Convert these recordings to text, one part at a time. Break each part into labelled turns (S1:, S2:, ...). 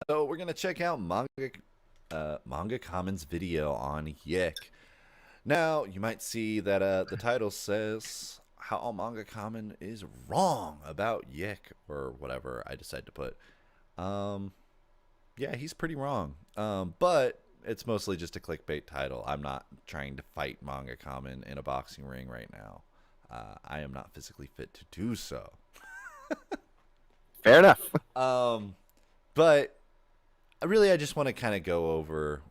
S1: So we're gonna check out MangaKamen's video on YIIK. Now you might see that the title says how MangaKamen is wrong about YIIK or whatever I decide to put. Um, yeah, he's pretty wrong. But it's mostly just a clickbait title. I'm not trying to fight MangaKamen in a boxing ring right now. I am not physically fit to do so.
S2: Fair enough.
S1: But I just want to kind of go over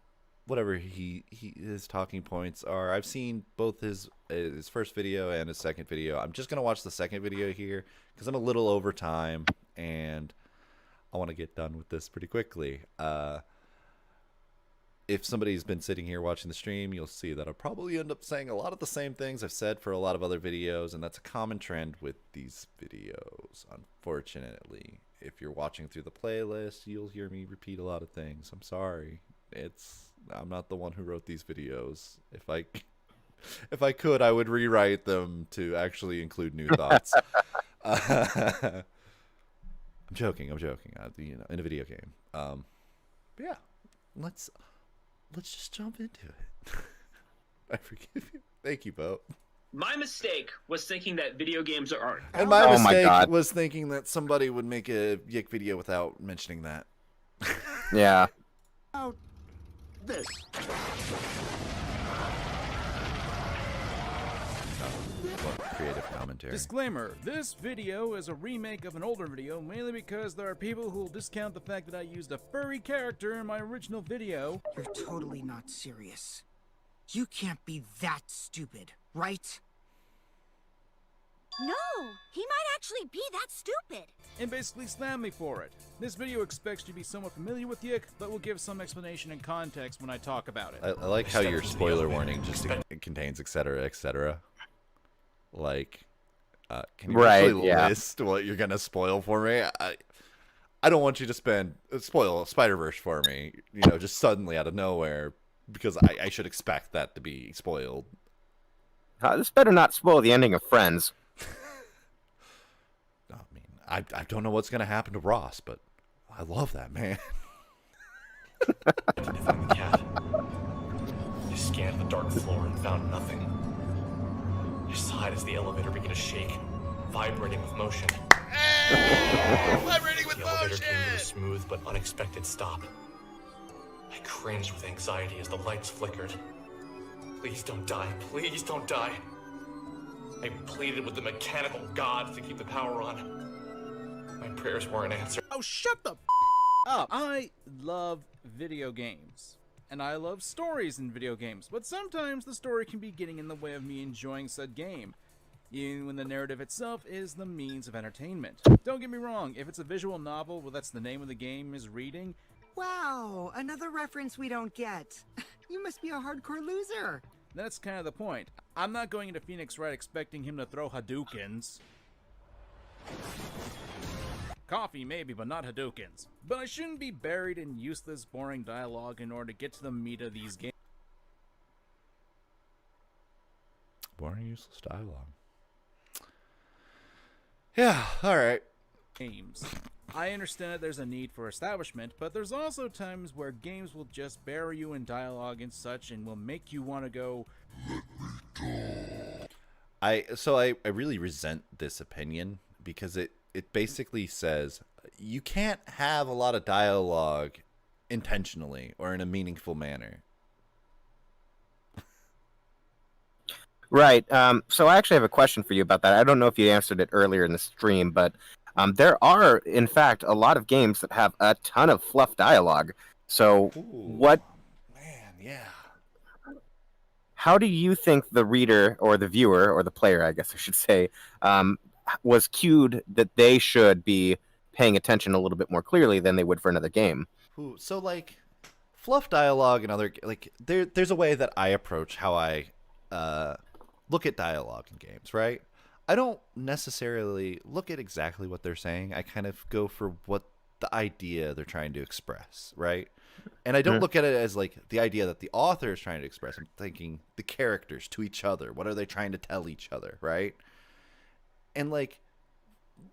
S1: whatever his talking points are. I've seen both his first video and his second video. I'm just gonna watch the second video here because I'm a little over time and I want to get done with this pretty quickly. If somebody's been sitting here watching the stream, you'll see that I'll probably end up saying a lot of the same things I've said for a lot of other videos, and that's a common trend with these videos, unfortunately. If you're watching through the playlist, you'll hear me repeat a lot of things. I'm sorry. I'm not the one who wrote these videos. If I could, I would rewrite them to actually include new thoughts. I'm joking. In a video game. But yeah, let's just jump into it. I forgive you. Thank you, Bo.
S3: My mistake was thinking that video games are art.
S1: And my mistake was thinking that somebody would make a YIIK video without mentioning that.
S2: Yeah.
S4: About this.
S1: Creative commentary.
S5: Disclaimer, this video is a remake of an older video, mainly because there are people who will discount the fact that I used a furry character in my original video.
S4: You're totally not serious. You can't be that stupid, right?
S6: No, he might actually be that stupid.
S5: And basically slam me for it. This video expects you to be somewhat familiar with YIIK, but will give some explanation and context when I talk about it.
S1: I like how your spoiler warning just contains etc. etc. Like, can you actually list what you're gonna spoil for me? I don't want you to spoil Spider-Verse for me, just suddenly out of nowhere, because I should expect that to be spoiled.
S2: This better not spoil the ending of Friends.
S1: I mean, I don't know what's gonna happen to Ross, but I love that man.
S7: Sniffing the cat. You scanned the dark floor and found nothing. You sighed as the elevator began to shake, vibrating with motion.
S1: Vibrating with
S7: the elevator came to a smooth but unexpected stop. I cringed with anxiety as the lights flickered. Please don't die. Please don't die. I pleaded with the mechanical gods to keep the power on. My prayers weren't answered.
S5: Oh, shut the up! I love video games. And I love stories in video games, but sometimes the story can be getting in the way of me enjoying said game, even when the narrative itself is the means of entertainment. Don't get me wrong, if it's a visual novel, well, that's the name of the game is reading.
S4: Wow, another reference we don't get. You must be a hardcore loser.
S5: That's kind of the point. I'm not going into Phoenix Wright expecting him to throw Hadoukens. Coffee maybe, but not Hadoukens. But I shouldn't be buried in useless, boring dialogue in order to get to the meat of these games.
S1: Boring, useless dialogue. Yeah, alright.
S5: I understand that there's a need for establishment, but there's also times where games will just bury you in dialogue and such and will make you want to go,
S1: I really resent this opinion because it basically says you can't have a lot of dialogue intentionally or in a meaningful manner.
S2: Right. So I actually have a question for you about that. I don't know if you answered it earlier in the stream, but there are, in fact, a lot of games that have a ton of fluff dialogue. So what...
S1: Man, yeah.
S2: How do you think the reader or the viewer, or the player, I guess I should say, was cued that they should be paying attention a little bit more clearly than they would for another game?
S1: So, like, fluff dialogue and other... Like, there's a way that I approach how I look at dialogue in games, right? I don't necessarily look at exactly what they're saying. I kind of go for what the idea they're trying to express, right? And I don't look at it as like the idea that the author is trying to express. I'm thinking the characters to each other. What are they trying to tell each other, right? And like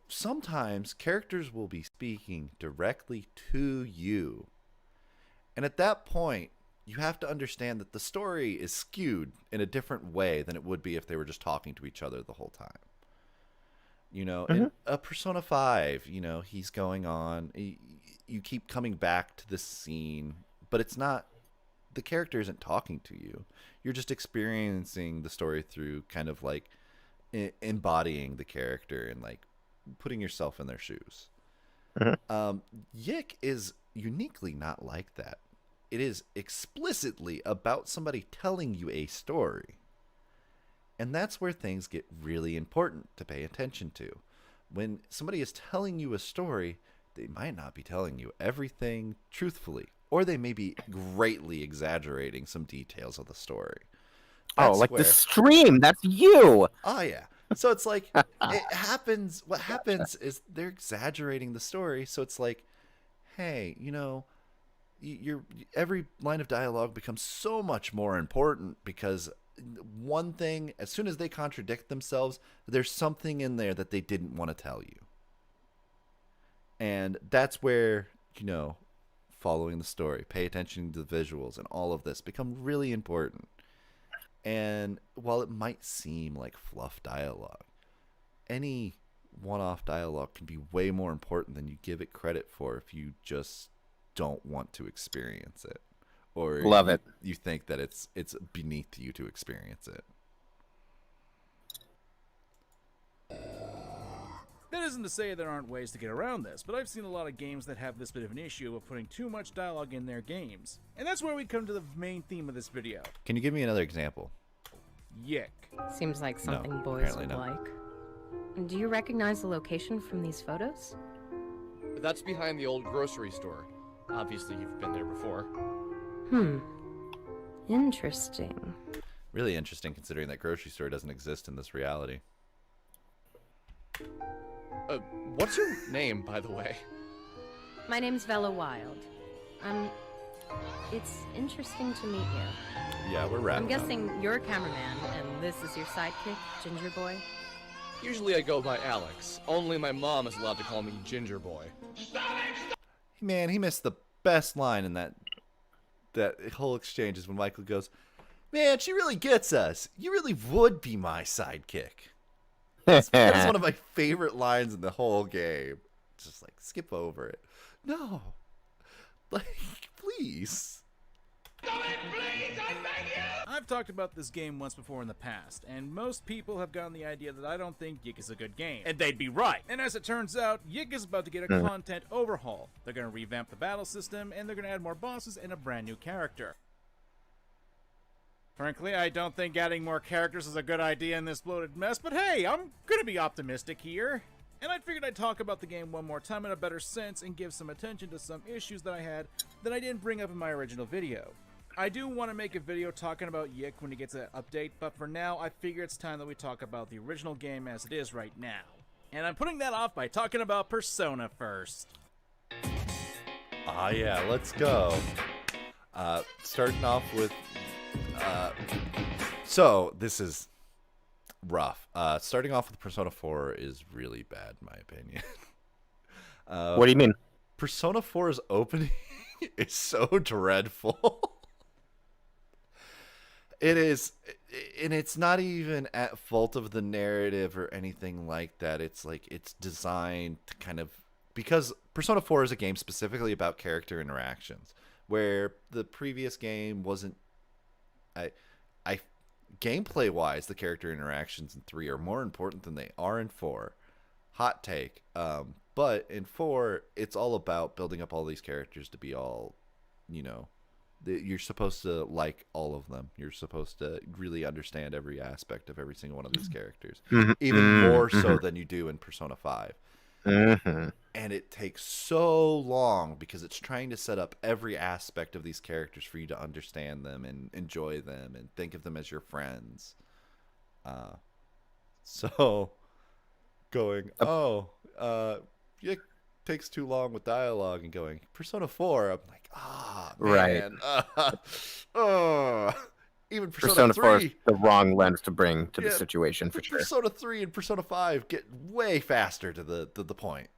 S1: sometimes characters will be speaking directly to you. And at that point, you have to understand that the story is skewed in a different way than it would be if they were just talking to each other the whole time. You know, in a Persona 5, you know, he's going on, you keep coming back to this scene, but it's not, the character isn't talking to you. You're just experiencing the story through kind of like embodying the character and like putting yourself in their shoes. YIIK is uniquely not like that. It is explicitly about somebody telling you a story. And that's where things get really important to pay attention to. When somebody is telling you a story, they might not be telling you everything truthfully, or they may be greatly exaggerating some details of the story. That's
S2: the stream. That's you.
S1: Oh, yeah. So it's like, it happens. What happens is they're exaggerating the story. So it's like, hey, you know, every line of dialogue becomes so much more important because one thing, as soon as they contradict themselves, there's something in there that they didn't want to tell you. And that's where, you know, following the story, pay attention to the visuals and all of this become really important. And while it might seem like fluff dialogue, any one-off dialogue can be way more important than you give it credit for if you just don't want to experience it, or you think that it's beneath you to experience it.
S5: That isn't to say there aren't ways to get around this, but I've seen a lot of games that have this bit of an issue of putting too much dialogue in their games. And that's where we come to the main theme of this video.
S1: Can you give me another example?
S5: YIIK.
S8: Seems like something
S1: No,
S8: boys
S1: apparently
S8: would
S1: not.
S8: like. Do you recognize the location from these photos?
S7: That's behind the old grocery store. Obviously, you've been there before.
S8: Interesting.
S1: Really interesting, considering that grocery store doesn't exist in this reality.
S7: What's your name, by the way?
S8: My name's Vela Wild. It's interesting to meet you.
S1: Yeah, we're wrapping
S8: I'm guessing you're a cameraman, and this is your sidekick, Ginger Boy?
S7: Usually I go by Alex. Only my mom is allowed to call me Ginger Boy.
S1: Man, he missed the best line in that whole exchange is when Michael goes, "Man, she really gets us. You really would be my sidekick." That's one of my favorite lines in the whole game. Just like, skip over it. No. Like, please.
S5: I've talked about this game once before in the past, and most people have gotten the idea that I don't think YIIK is a good game. And they'd be right. And as it turns out, YIIK is about to get a content overhaul. They're going to revamp the battle system, and they're going to add more bosses and a brand new character. Frankly, I don't think adding more characters is a good idea in this bloated mess, but hey, I'm gonna be optimistic here. And I figured I'd talk about the game one more time in a better sense and give some attention to some issues that I had that I didn't bring up in my original video. I do want to make a video talking about YIIK when he gets an update, but for now, I figure it's time that we talk about the original game as it is right now. And I'm putting that off by talking about Persona first.
S1: Ah, yeah, let's go. Starting off with... so, this is rough. Starting off with Persona 4 is really bad, in my opinion.
S2: What do you mean?
S1: Persona 4's opening is so dreadful. It is, and it's not even at fault of the narrative or anything like that. It's like, it's designed to kind of, because Persona 4 is a game specifically about character interactions, where the previous game wasn't, gameplay wise, the character interactions in 3 are more important than they are in 4. Hot take. But in 4, it's all about building up all these characters to be all, you know, you're supposed to like all of them. You're supposed to really understand every aspect of every single one of these characters, even more so than you do in Persona 5. And it takes so long because it's trying to set up every aspect of these characters for you to understand them and enjoy them and think of them as your friends. So going, it takes too long with dialogue, and going Persona 4, I'm like, man.
S2: Right.
S1: Even Persona
S2: 4 is
S1: 3.
S2: the wrong lens to bring to the
S1: Yeah,
S2: situation for sure.
S1: Persona 3 and Persona 5 get way faster to the point.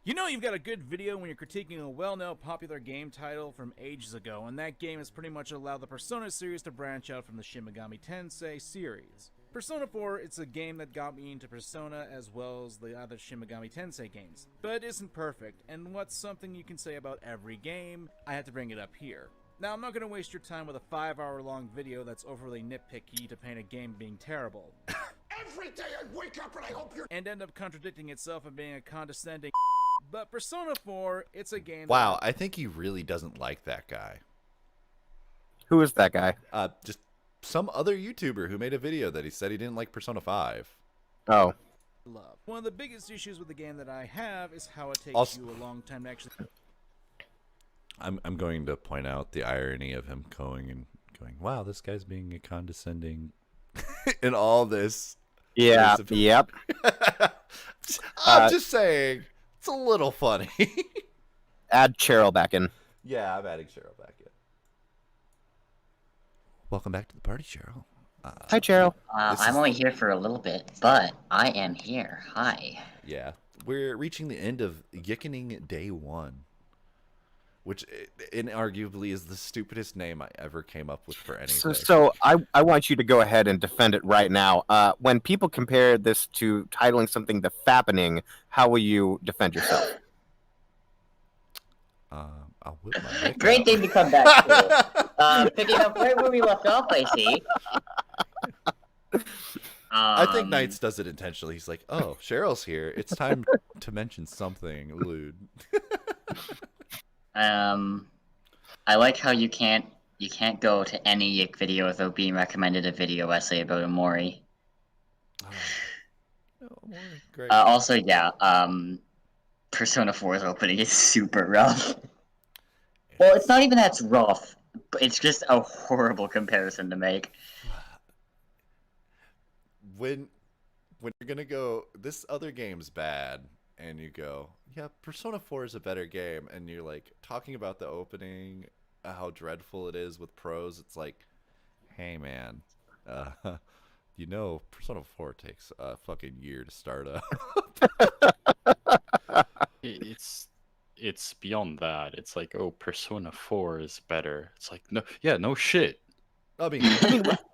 S5: You know you've got a good video when you're critiquing a well-known popular game title from ages ago, and that game has pretty much allowed the Persona series to branch out from the Shin Megami Tensei series. Persona 4, it's a game that got me into Persona as well as the other Shin Megami Tensei games, but it isn't perfect, and what's something you can say about every game, I had to bring it up here. Now, I'm not going to waste your time with a 5-hour-long video that's overly nitpicky to paint a game being terrible.
S9: Every day I wake up and I hope you're...
S5: And end up contradicting itself and being a condescending... But Persona 4, it's a game...
S1: Wow, I think he really doesn't like that guy.
S2: Who is that guy?
S1: Just some other YouTuber who made a video that he said he didn't like Persona 5.
S2: Oh.
S5: Love. One of the biggest issues with the game that I have is how it takes you a long time to actually...
S1: I'm going to point out the irony of him going, wow, this guy's being a condescending in all this.
S2: Yeah, yep.
S1: I'm just saying, it's a little funny.
S2: Add Cheryl back in.
S1: Yeah, I'm adding Cheryl back in. Welcome back to the party, Cheryl.
S2: Hi, Cheryl.
S10: I'm only here for a little bit, but I am here. Hi.
S1: Yeah, we're reaching the end of Yiikening Day 1. Which inarguably is the stupidest name I ever came up with for anything.
S2: So I want you to go ahead and defend it right now. When people compare this to titling something The Fappening, how will you defend yourself?
S1: I'll whip my dick
S10: Great
S1: out.
S10: thing to come back to. Picking up right where we left off, I see.
S1: I think Knights does it intentionally. He's like, oh, Cheryl's here. It's time to mention something lewd.
S10: I like how you can't go to any YIIK video without being recommended a video essay about Omori.
S1: Great.
S10: Also, yeah, Persona 4's opening is super rough. Well, it's not even that it's rough, but it's just a horrible comparison to make.
S1: When you're gonna go, this other game's bad, and you go, yeah, Persona 4 is a better game, and you're like talking about the opening, how dreadful it is with pros. It's like, hey man, you know, Persona 4 takes a fucking year to start up.
S11: It's beyond that. It's like, oh, Persona 4 is better. It's like, no, yeah, no shit.
S1: I mean,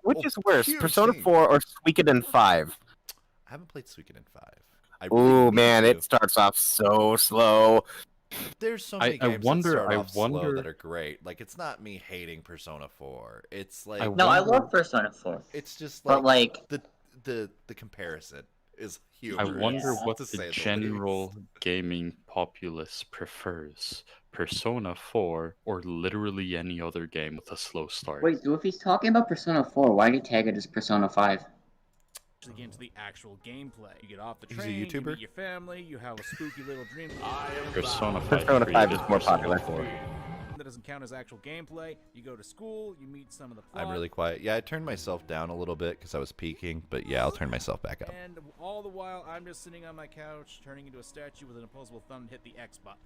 S2: which is worse,
S1: huge
S2: Persona
S1: thing.
S2: 4 or Suikoden 5?
S1: I haven't played Suikoden 5.
S2: Oh man, it starts off so slow.
S1: There's so many games that start off slow that are great. Like, it's not me hating Persona 4. It's like
S10: I love Persona 4.
S1: It's just
S10: but like
S1: the comparison is huge.
S11: I wonder what
S1: to say
S11: the
S1: the
S11: general gaming populace prefers. Persona 4 or literally any other game with a slow start.
S10: Wait, so if he's talking about Persona 4, why did he tag it as Persona 5?
S5: To get into the actual gameplay. You get off the
S1: He's a
S5: train, you
S1: YouTuber?
S5: meet your family, you have a spooky little dream.
S11: Persona 5,
S2: Persona 5 is more popular.
S5: That doesn't count as actual gameplay. You go to school, you meet some of the plot.
S1: I'm really quiet. Yeah, I turned myself down a little bit because I was peeking, but yeah, I'll turn myself back up.
S5: And all the while, I'm just sitting on my couch, turning into a statue with an opposable thumb to hit the X button.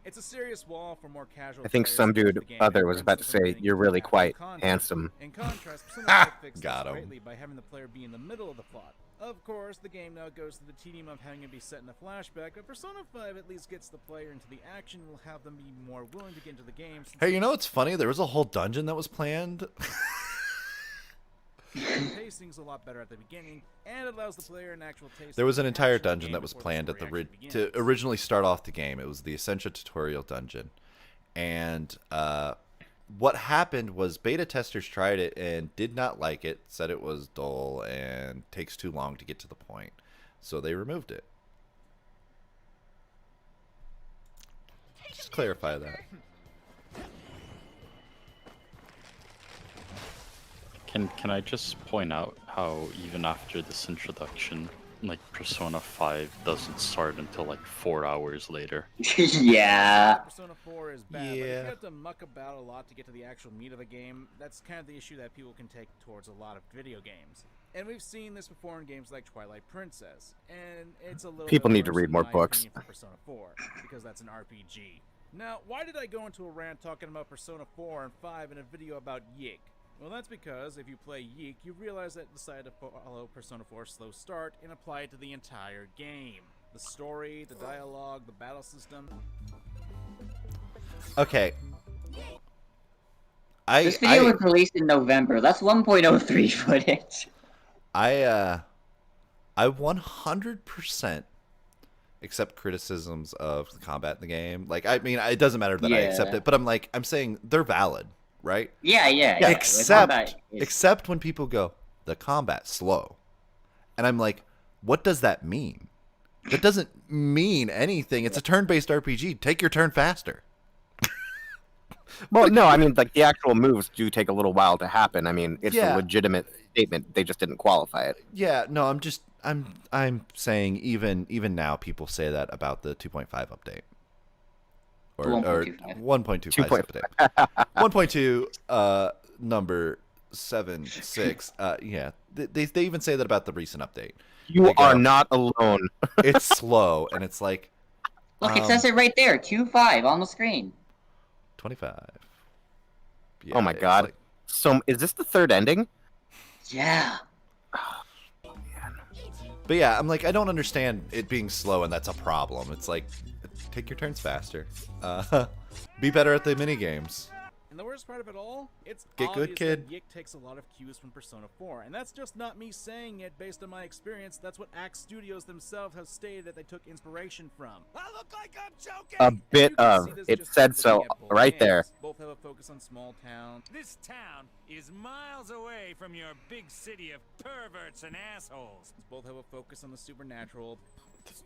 S5: It's a serious wall for more casual.
S2: I think
S5: players
S2: some
S5: to push
S2: dude
S5: the game
S2: other
S5: and
S2: was
S5: learn
S2: about to
S5: different
S2: say,
S5: things
S2: "You're really
S5: out of
S2: quite
S5: context."
S2: handsome."
S5: In contrast, Persona 5 fixed
S1: Got
S5: this
S1: him.
S5: greatly by having the player be in the middle of the plot. Of course, the game now goes to the tedium of having it be set in a flashback, but Persona 5 at least gets the player into the action and will have them be more willing to get into the game.
S1: Hey, you know what's funny? There was a whole dungeon that was planned.
S5: The pacing's a lot better at the beginning, and it allows the player an actual taste.
S1: There was an
S5: of the
S1: entire
S5: action of the
S1: dungeon
S5: game
S1: that was
S5: before the
S1: planned at the
S5: story actually
S1: to
S5: begins.
S1: originally start off the game. It was the Essentia tutorial dungeon, and what happened was beta testers tried it and did not like it. Said it was dull and takes too long to get to the point, so they removed it. Just clarify that.
S11: Can I just point out how even after this introduction, like Persona 5 doesn't start until like 4 hours later?
S10: Yeah.
S5: Persona 4 is bad, but if
S1: Yeah.
S5: you have to muck about a lot to get to the actual meat of the game, that's kind of the issue that people can take towards a lot of video games. And we've seen this before in games like Twilight Princess, and it's a little
S2: People
S5: bit
S2: need to
S5: worse
S2: read
S5: in
S2: more
S5: my
S2: books.
S5: opinion for Persona 4, because that's an RPG. Now, why did I go into a rant talking about Persona 4 and 5 in a video about YIIK? Well, that's because if you play YIIK, you realize that it decided to follow Persona 4's slow start and apply it to the entire game. The story, the dialogue, the battle system.
S1: Okay.
S10: This video was released in November. That's 1.03 footage.
S1: I 100% accept criticisms of the combat in the game. Like, I mean, it doesn't matter that I accept it, but I'm saying they're valid, right?
S10: Yeah.
S1: Except when people go, the combat's slow. And I'm like, what does that mean? That doesn't mean anything. It's a turn-based RPG. Take your turn faster.
S2: Well, no, I mean, like, the actual moves do take a little while to happen. I mean, it's a legitimate statement. They just didn't qualify it.
S1: Yeah, no, I'm saying even now people say that about the 2.5 update. Or 1.25 update. 1.2 number 76. Yeah. They even say that about the recent update.
S2: You are not alone.
S1: It's slow, and it's like,
S10: look, it says it right there, 2.5 on the screen.
S1: 25. Yeah,
S2: oh my god.
S1: Like...
S2: So is this the third ending?
S10: Yeah.
S1: But yeah, I'm like, I don't understand it being slow, and that's a problem. It's like, take your turns faster. Be better at the mini games.
S5: And the worst part of it all, it's
S1: Get good,
S5: obvious
S1: kid.
S5: that YIIK takes a lot of cues from Persona 4, and that's just not me saying it based on my experience. That's what Axe Studios themselves have stated that they took inspiration from. I look like I'm joking.
S2: A bit of. It said so right there.
S5: Both have a focus on small town.
S12: This town is miles away from your big city of perverts and assholes.
S5: Both have a focus on the supernatural.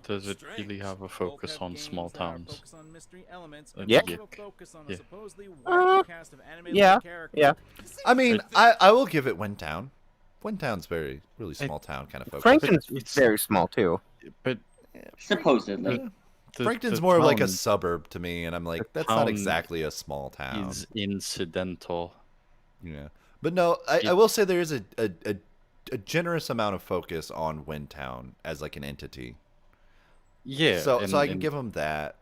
S11: Does it really have a focus on small towns?
S5: Focus on mystery elements.
S2: Yeah.
S5: Focus on a supposedly wide cast of animated characters.
S2: Yeah.
S1: I mean, I will give it Windtown. Windtown's really small town kind of focus.
S2: Frankton's very small too.
S11: But
S10: supposedly.
S1: Frankton's more like a suburb to me, and I'm like, that's not exactly a small town.
S11: It's incidental.
S1: Yeah. But no, I will say there is a generous amount of focus on Windtown as like an entity.
S11: Yeah.
S1: So I can give them that.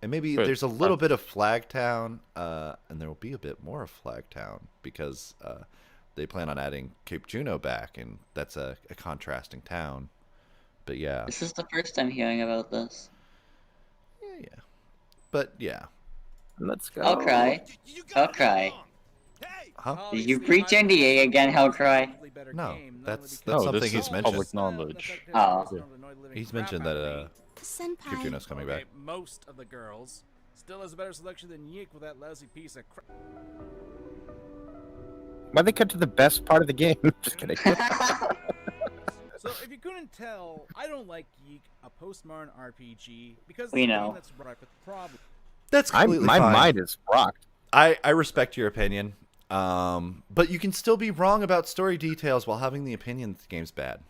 S1: And maybe there's a little bit of Flagtown, and there will be a bit more of Flagtown because they plan on adding Cape Juno back, and that's a contrasting town. But yeah.
S10: This is the first time hearing about this.
S1: Yeah. But yeah.
S2: Let's go.
S10: I'll cry. I'll cry.
S1: Huh?
S10: Did you breach NDA again, Hellcry?
S1: No, that's something he's mentioned.
S11: Public knowledge.
S10: Oh.
S1: He's mentioned that Cape Juno's coming back.
S5: Most of the girls still has a better selection than YIIK with that lousy piece of crap.
S2: Why'd they cut to the best part of the game? Just kidding.
S5: So if you couldn't tell, I don't like YIIK, a postmodern RPG, because it's
S10: We
S5: a
S10: know.
S5: game that's ripe with problems.
S1: That's completely
S2: my
S1: fine.
S2: mind is rocked.
S1: I respect your opinion, but you can still be wrong about story details while having the opinion that the game's bad.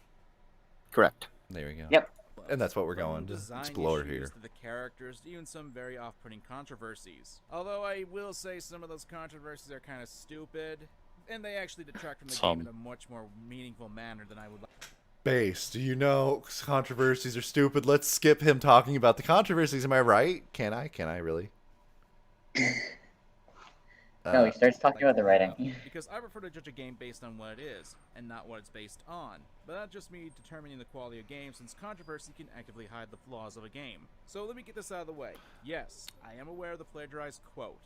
S2: Correct.
S1: There we go.
S10: Yep.
S1: And that's what we're going to explore here.
S5: To the characters, even some very off-putting controversies. Although I will say some of those controversies are kind of stupid, and they actually detract from the game in a much more meaningful manner than I would like.
S1: Base, do you know controversies are stupid? Let's skip him talking about the controversies. Am I right? Can I really?
S10: No, he starts talking about the writing.
S5: Because I prefer to judge a game based on what it is, and not what it's based on. But that's just me determining the quality of a game, since controversy can actively hide the flaws of a game. So let me get this out of the way. Yes, I am aware of the plagiarized quote.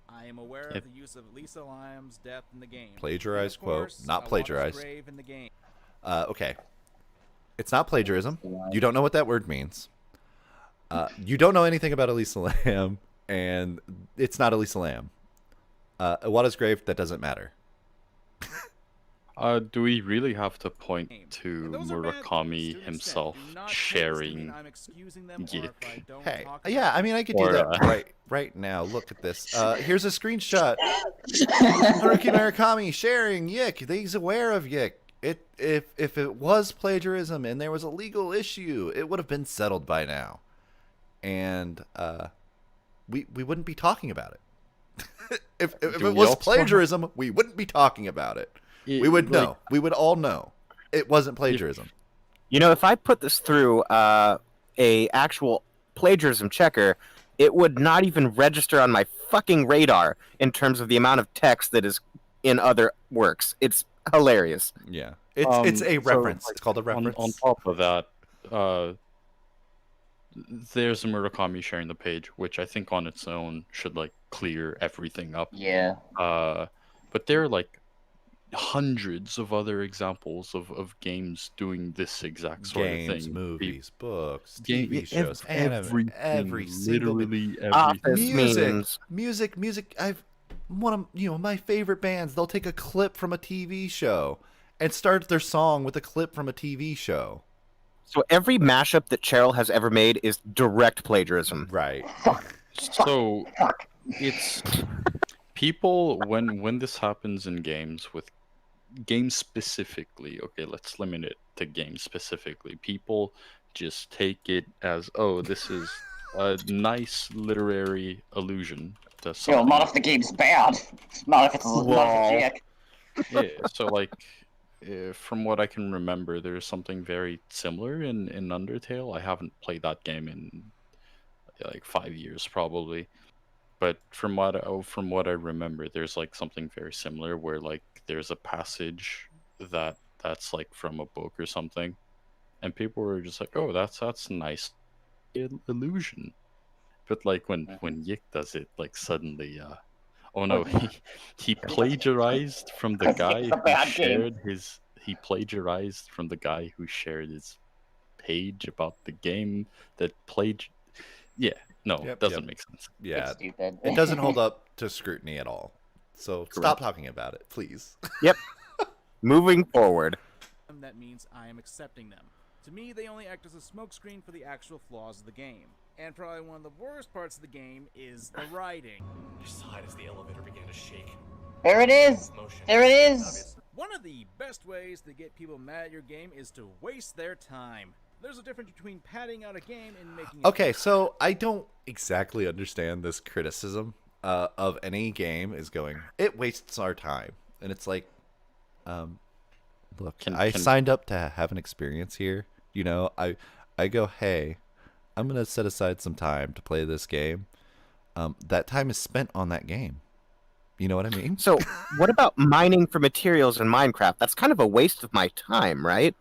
S5: I am aware of the use of Lisa Liam's death in the game.
S1: Plagiarized
S5: quote,
S1: not plagiarized.
S5: In the game.
S1: Okay. It's not plagiarism. You don't know what that word means. You don't know anything about Elisa Lam, and it's not Elisa Lam. Iwata's grave, that doesn't matter.
S11: Do we really have to point to Murakami himself sharing YIIK?
S1: Hey, yeah, I mean, I could do that right now. Look at this. Here's a screenshot. Haruki Murakami sharing YIIK. He's aware of YIIK. If it was plagiarism and there was a legal issue, it would have been settled by now, and we wouldn't be talking about it. if it was plagiarism, we wouldn't be talking about it. We would know. We would all know. it wasn't plagiarism.
S2: You know, if I put this through a actual plagiarism checker, it would not even register on my fucking radar in terms of the amount of text that is in other works. It's hilarious.
S1: Yeah, it's a reference.
S11: So,
S1: It's called a reference.
S11: On top of that, there's a Murakami sharing the page, which I think on its own should like clear everything up.
S10: Yeah.
S11: But there are like hundreds of other examples of games doing this exact sort of
S1: Games,
S11: thing.
S1: movies, books,
S11: Game-
S1: TV shows,
S11: everything,
S1: every single
S11: literally
S2: Office
S11: everything.
S1: music. I've one of my favorite bands. They'll take a clip from a TV show and start their song with a clip from a TV show.
S2: So every mashup that Cheryl has ever made is direct plagiarism.
S1: Right.
S11: So it's people when this happens in games with games specifically. Okay, let's limit it to games specifically. People just take it as, oh, this is a nice literary allusion to something.
S10: Not if the game's bad. Not if it's logic.
S11: Yeah, so like from what I can remember, there's something very similar in Undertale. I haven't played that game in like 5 years probably, but from what I remember, there's like something very similar where like there's a passage that's like from a book or something, and people were just like, oh, that's nice illusion. But like when YIIK does it, like suddenly oh no, he plagiarized from the guy who shared his. He plagiarized from the guy who shared his page about the game that Yeah, no, it doesn't make sense.
S1: Yeah,
S10: It's stupid.
S1: it doesn't hold up to scrutiny at all. So stop talking about it, please.
S2: Yep. Moving forward.
S5: That means I am accepting them. To me, they only act as a smokescreen for the actual flaws of the game. And probably one of the worst parts of the game is the writing.
S7: I sighed as the elevator began to shake.
S10: There it is. There it is.
S5: One of the best ways to get people mad at your game is to waste their time. There's a difference between padding out a game and making it
S1: Okay, so I don't exactly understand this criticism of any game is going, it wastes our time. And it's like, look, I signed up to have an experience here. You know, I go, hey, I'm going to set aside some time to play this game. That time is spent on that game. You know what I mean?
S2: So what about mining for materials in Minecraft? That's kind of a waste of my time, right?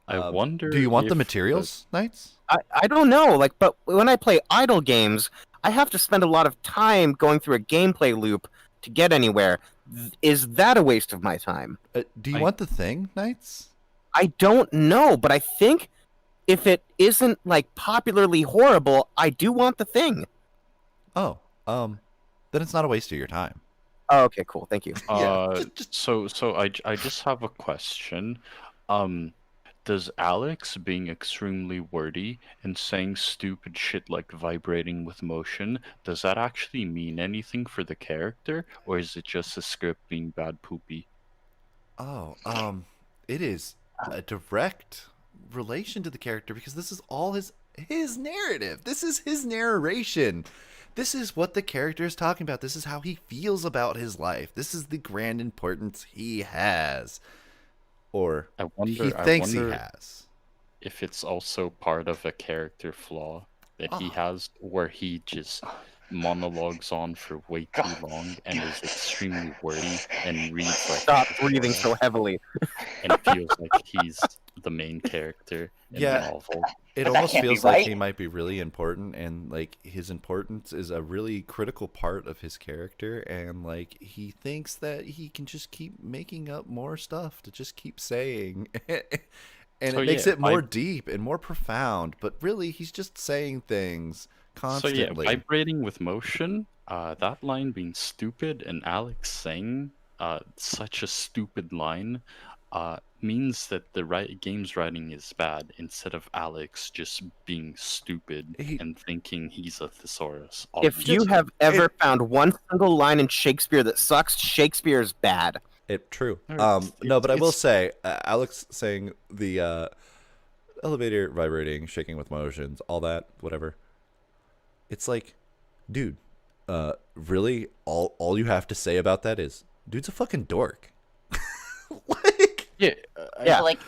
S11: I wonder.
S1: Do you want the
S11: if
S1: materials, Knights?
S2: I don't know, like, but when I play idle games, I have to spend a lot of time going through a gameplay loop to get anywhere. Is that a waste of my time?
S1: Do you want the thing, Knights?
S2: I don't know, but I think if it isn't like popularly horrible, I do want the thing.
S1: Oh, then it's not a waste of your time.
S2: Oh, okay, cool. Thank you.
S11: So I just have a question. Does Alex being extremely wordy and saying stupid shit like vibrating with motion, does that actually mean anything for the character, or is it just a script being bad poopy?
S1: Oh, it is a direct relation to the character because this is all his narrative. This is his narration. This is what the character is talking about. This is how he feels about his life. This is the grand importance he has. Or he thinks he has.
S11: If it's also part of a character flaw that he has where he just monologues on for way too long and is extremely wordy and reads like...
S2: Stop breathing so heavily.
S11: And it feels like he's the main character in the novel.
S1: It almost feels like he might be really important, and like his importance is a really critical part of his character, and like he thinks that he can just keep making up more stuff to just keep saying. And so, it makes it more deep and more profound, but really he's just saying things constantly.
S11: So vibrating with motion, that line being stupid and Alex saying such a stupid line means that the game's writing is bad instead of Alex just being stupid and thinking he's a thesaurus.
S2: If you have ever found one single line in Shakespeare that sucks, Shakespeare is bad.
S1: True. No, but I will say, Alex saying the elevator vibrating, shaking with motions, all that, whatever. It's like, dude, really, all you have to say about that is, dude's a fucking dork.
S10: Like,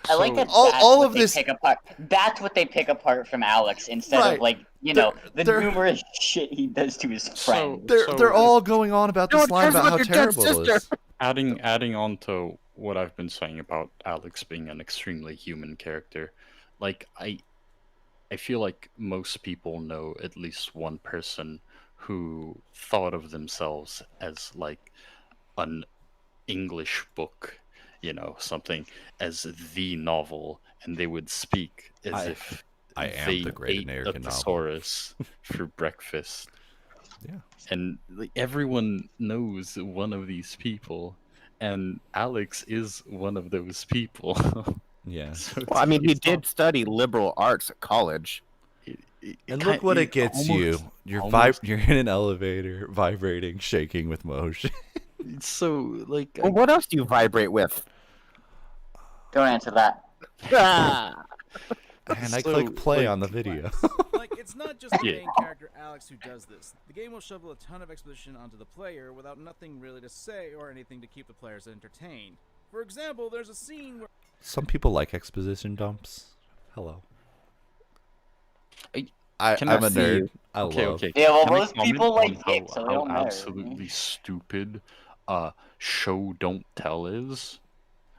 S10: I like that.
S1: all of this
S10: pick apart. That's what they pick apart from Alex instead
S1: Right.
S10: of like the numerous shit he does to his friend.
S1: They're all going on about this line about how terrible it is.
S11: Adding on to what I've been saying about Alex being an extremely human character, like I feel like most people know at least one person who thought of themselves as like an English book, something as the novel, and they would speak as if
S1: I am
S11: they
S1: the great
S11: ate
S1: American
S11: a
S1: novel.
S11: thesaurus for breakfast.
S1: Yeah.
S11: And like, everyone knows one of these people, and Alex is one of those people.
S1: Yeah.
S11: So
S2: Well, I mean, he did study liberal arts at college.
S1: And look what it gets you. You're in an elevator, vibrating, shaking with motion.
S11: So, like...
S2: Well, what else do you vibrate with?
S10: Don't answer that.
S1: And I click play on the video.
S5: Like, it's not just the main character Alex who does this. The game will shovel a ton of exposition onto the player without nothing really to say or anything to keep the players entertained. For example, there's a scene where...
S1: Some people like exposition dumps. Hello. I'm a nerd. I love.
S10: Yeah, well,
S11: Can I
S10: most
S11: comment
S10: people like
S11: on
S10: it, so they
S11: how
S10: don't matter.
S11: absolutely stupid show don't tell is?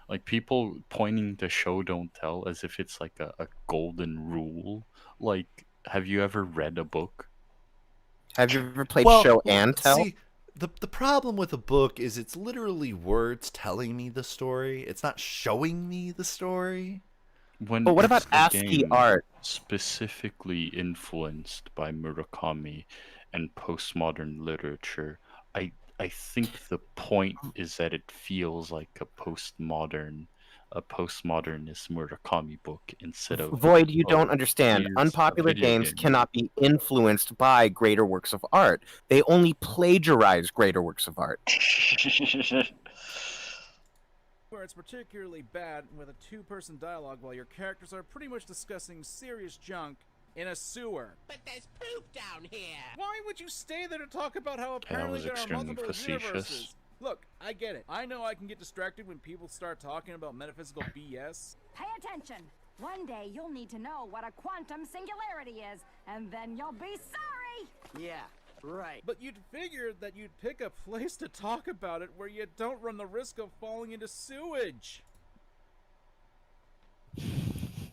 S11: Like, people pointing to show don't tell as if it's like a golden rule. Like, have you ever read a book?
S2: Have you ever played
S1: Well,
S2: show and tell?
S1: See, the problem with a book is it's literally words telling me the story. It's not showing me the story.
S11: When
S2: But what about
S11: it's a
S2: ASCII
S11: game
S2: art?
S11: specifically influenced by Murakami and postmodern literature, I think the point is that it feels like a postmodernist Murakami book instead of
S2: Void, you don't understand.
S11: here's a
S2: Unpopular
S11: video
S2: games
S11: game.
S2: cannot be influenced by greater works of art. They only plagiarize greater works of art.
S5: where it's particularly bad with a two-person dialogue while your characters are pretty much discussing serious junk in a sewer.
S13: But there's poop down here.
S5: Why would you stay there to talk about how apparently there are
S11: extremely
S5: multiple
S11: facetious.
S5: universes? Look, I get it. I know I can get distracted when people start talking about metaphysical BS.
S6: Pay attention. One day you'll need to know what a quantum singularity is, and then you'll be sorry.
S13: Yeah, right.
S5: But you'd figure that you'd pick a place to talk about it where you don't run the risk of falling into sewage.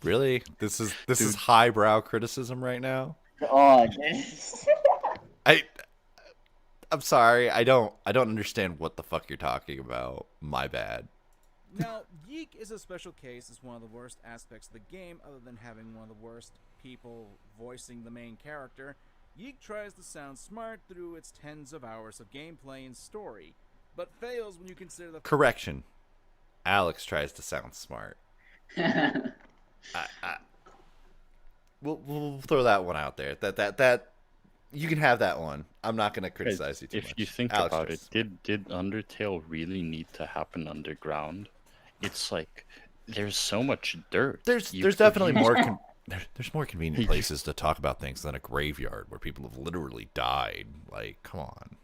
S1: Really? This is highbrow criticism right now?
S10: God.
S1: I'm sorry. I don't understand what the fuck you're talking about. My bad.
S5: Now, YIIK is a special case as one of the worst aspects of the game, other than having one of the worst people voicing the main character. YIIK tries to sound smart through its tens of hours of gameplay and story, but fails when you consider the...
S1: Correction. Alex tries to sound smart. We'll throw that one out there. That you can have that one. I'm not going to criticize you too much.
S11: If you think
S1: Alex
S11: about
S1: tries.
S11: it, did Undertale really need to happen underground? It's like there's so much dirt.
S1: There's definitely more there's more convenient places to talk about things than a graveyard where people have literally died. Like, come on.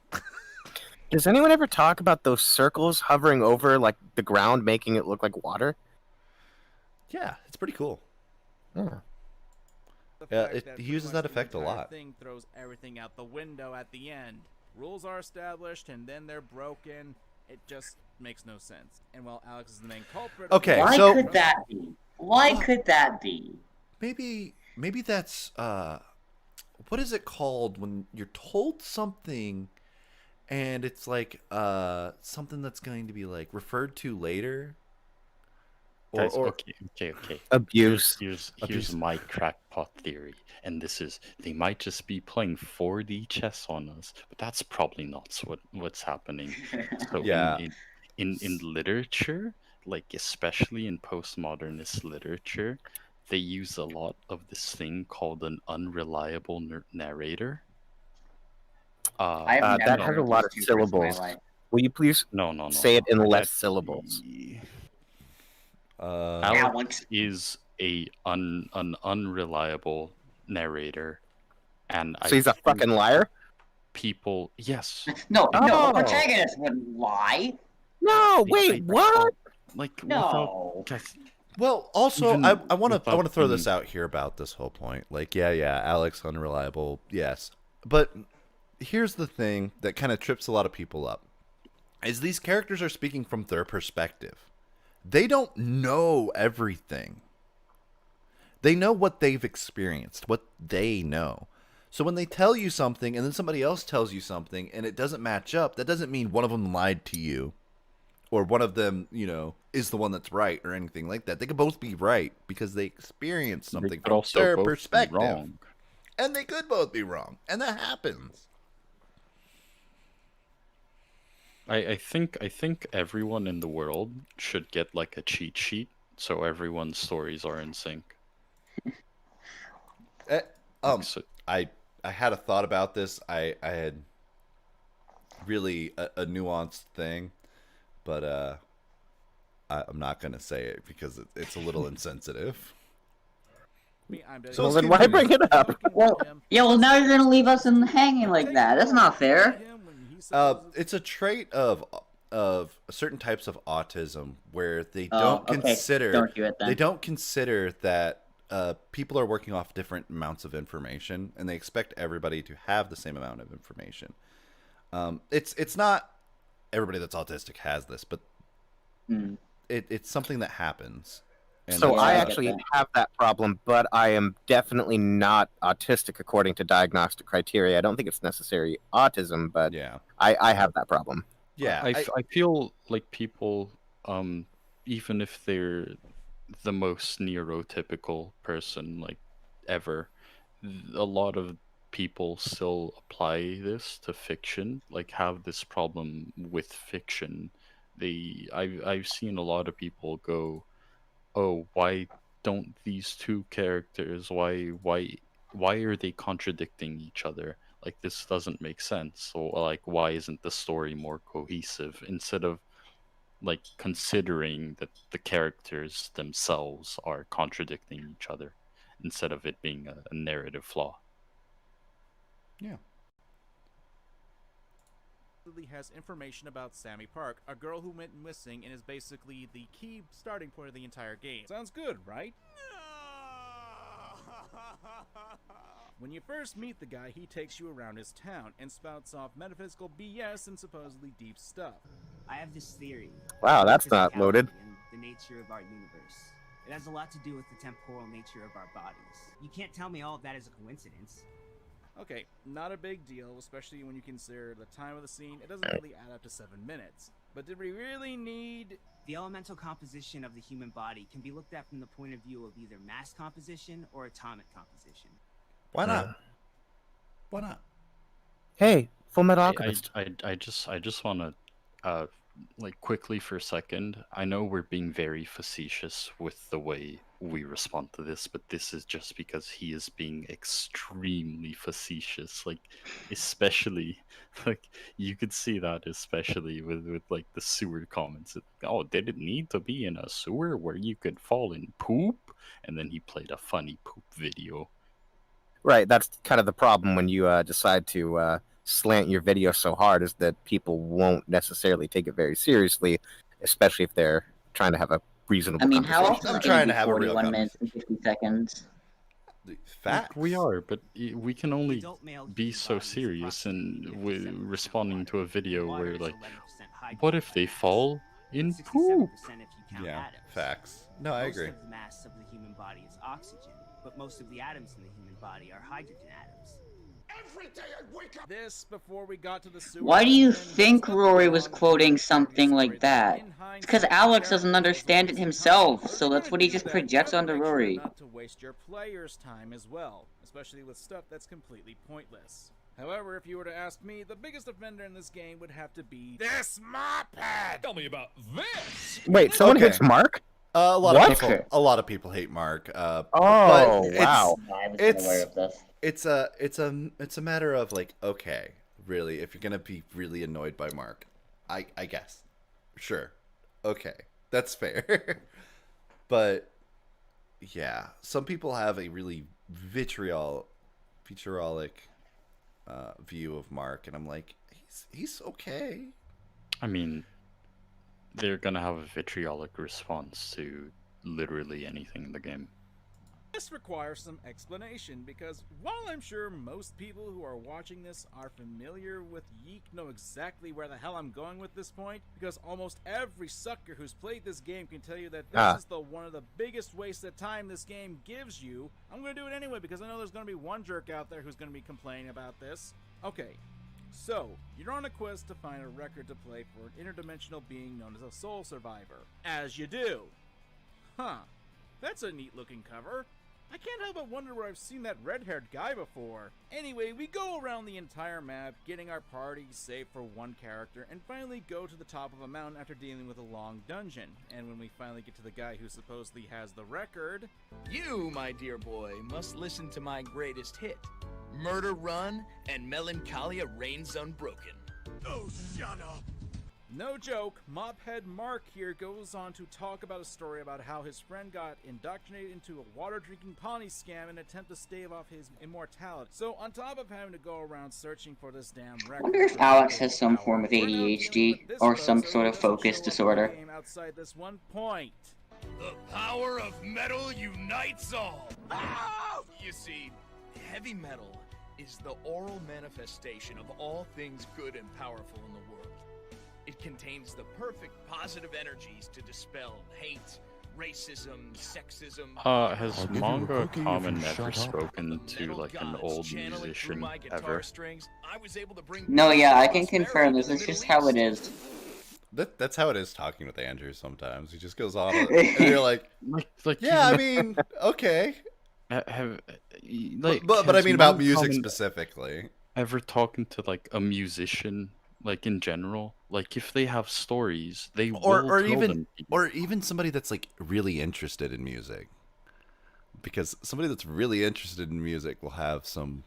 S2: Does anyone ever talk about those circles hovering over like the ground, making it look like water?
S1: Yeah, it's pretty cool.
S2: Yeah.
S1: Yeah, he uses that effect a lot.
S5: Thing throws everything out the window at the end. Rules are established and then they're broken. It just makes no sense. And while Alex is the main culprit,
S1: okay,
S10: Why
S1: so
S10: could that be? Why could that be?
S1: maybe that's what is it called when you're told something and it's like something that's going to be like referred to later?
S11: Guys,
S1: Or
S11: okay.
S2: Abuse.
S11: Here's my crackpot theory, and this is they might just be playing 4D chess on us, but that's probably not what's happening. So
S1: Yeah.
S11: in literature, like especially in postmodernist literature, they use a lot of this thing called an unreliable narrator.
S10: I've
S2: That
S10: never
S2: has a
S10: heard
S2: lot of
S10: these two words in my
S2: syllables.
S10: life.
S2: Will you please
S11: No.
S2: say it in less syllables?
S11: Alex is an unreliable narrator, and
S2: So he's a fucking liar?
S11: People, yes.
S10: No,
S2: Oh.
S10: a protagonist wouldn't lie.
S2: No, wait, what?
S11: Like
S10: No.
S11: guys,
S1: Well, also,
S11: Even
S1: I want to
S11: without
S1: throw this
S11: being-
S1: out here about this whole point. Like, yeah, Alex unreliable, yes, but here's the thing that kind of trips a lot of people up: is these characters are speaking from their perspective. They don't know everything. They know what they've experienced, what they know. So when they tell you something and then somebody else tells you something and it doesn't match up, that doesn't mean one of them lied to you or one of them, is the one that's right or anything like that. They could both be right because they experienced
S11: They
S1: something
S11: could
S1: from
S11: also
S1: their
S11: both be
S1: perspective.
S11: wrong.
S1: And they could both be wrong. And that happens.
S11: I think everyone in the world should get like a cheat sheet so everyone's stories are in sync.
S1: I had a thought about this. I had really a nuanced thing, but I'm not gonna say it because it's a little insensitive.
S2: So well, then why bring it up?
S10: Well, yeah, well now you're gonna leave us in hanging like that. That's not fair.
S1: It's a trait of certain types of autism where they
S10: Oh,
S1: don't
S10: okay.
S1: consider
S10: Don't do it then.
S1: they don't consider that people are working off different amounts of information, and they expect everybody to have the same amount of information. It's not everybody that's autistic has this, but it's something that happens. And
S2: So I actually have that problem, but I am definitely not autistic according to diagnostic criteria. I don't think it's necessary autism, but
S1: yeah,
S2: I have that problem.
S1: Yeah,
S11: I feel like people, even if they're the most neurotypical person like ever, a lot of people still apply this to fiction, like have this problem with fiction. I've seen a lot of people go, oh, why don't these two characters, why are they contradicting each other? Like, this doesn't make sense. So like, why isn't the story more cohesive? Instead of like considering that the characters themselves are contradicting each other, instead of it being a narrative flaw.
S1: Yeah.
S5: Has information about Sammy Park, a girl who went missing and is basically the key starting point of the entire game. Sounds good, right? When you first meet the guy, he takes you around his town and spouts off metaphysical BS and supposedly deep stuff.
S14: I have this theory.
S2: Wow, that's not loaded.
S14: And the nature of our universe. It has a lot to do with the temporal nature of our bodies. You can't tell me all of that is a coincidence.
S5: Okay, not a big deal, especially when you consider the time of the scene. It doesn't really add up to 7 minutes. But did we really need...
S14: The elemental composition of the human body can be looked at from the point of view of either mass composition or atomic composition.
S1: Why not? Why not?
S2: Hey, Full Metal Alchemist.
S11: I just want to like quickly for a second. I know we're being very facetious with the way we respond to this, but this is just because he is being extremely facetious. Like, especially, like, you could see that especially with like the sewer comments. Oh, did it need to be in a sewer where you could fall in poop? And then he played a funny poop video.
S2: Right, that's kind of the problem when you decide to slant your video so hard, is that people won't necessarily take it very seriously, especially if they're trying to have a reasonable
S10: I mean, how
S2: conversation.
S10: often I'm trying to have 41 minutes and 50 seconds.
S1: Facts.
S11: We are, but we can only be so serious and responding to a video where, like, what if they fall in poop?
S1: Yeah, facts. No, I agree.
S14: Most of the mass of the human body is oxygen, but most of the atoms in the human body are hydrogen atoms.
S9: Every day I wake up.
S5: This before we got to the sewer.
S10: Why do you think Rory was quoting something like that? It's because Alex doesn't understand it himself, so that's what he just projects onto Rory.
S5: Not to waste your player's time as well, especially with stuff that's completely pointless. However, if you were to ask me, the biggest offender in this game would have to be
S12: this mop pad. Tell me about this.
S2: Wait, someone hits Mark?
S1: A lot of people hate Mark.
S2: Oh,
S1: but
S2: wow.
S10: I was aware of this.
S1: It's a matter of like, okay, really, if you're gonna be really annoyed by Mark, I guess, sure, okay, that's fair. But yeah, some people have a really vitriolic view of Mark, and I'm like, he's okay.
S11: I mean, they're gonna have a vitriolic response to literally anything in the game.
S5: This requires some explanation, because while I'm sure most people who are watching this are familiar with YIIK know exactly where the hell I'm going with this point, because almost every sucker who's played this game can tell you that this is one of the biggest wastes of time this game gives you. I'm going to do it anyway, because I know there's going to be one jerk out there who's going to be complaining about this. Okay, so you're on a quest to find a record to play for an interdimensional being known as a soul survivor. As you do. Huh, that's a neat looking cover. I can't help but wonder where I've seen that red-haired guy before. Anyway, we go around the entire map, getting our party save for one character, and finally go to the top of a mountain after dealing with a long dungeon. And when we finally get to the guy who supposedly has the record...
S15: You, my dear boy, must listen to my greatest hit. Murder Run and Melancholia Reigns Unbroken.
S9: Oh, shut up!
S5: No joke, Mophead Mark here goes on to talk about a story about how his friend got indoctrinated into a water-drinking Pawnee scam in an attempt to stave off his immortality. So on top of having to go around searching for this damn record...
S10: I wonder if Alex has some form of ADHD or some sort of focus disorder.
S5: Outside this one point.
S15: The power of metal unites all! Ah! You see, heavy metal is the oral manifestation of all things good and powerful in the world. It contains the perfect positive energies to dispel hate, racism, sexism...
S11: Has MangaKamen ever spoken to, like, an old musician ever?
S10: No, yeah, I can confirm this is just how it is.
S1: That's how it is talking with Andrew sometimes. He just goes on, and you're like yeah, I mean, okay.
S11: But
S1: I mean about music specifically.
S11: Ever talking to, like, a musician, like, in general? Like, if they have stories, they will tell them.
S1: Or even somebody that's, like, really interested in music. Because somebody that's really interested in music will have some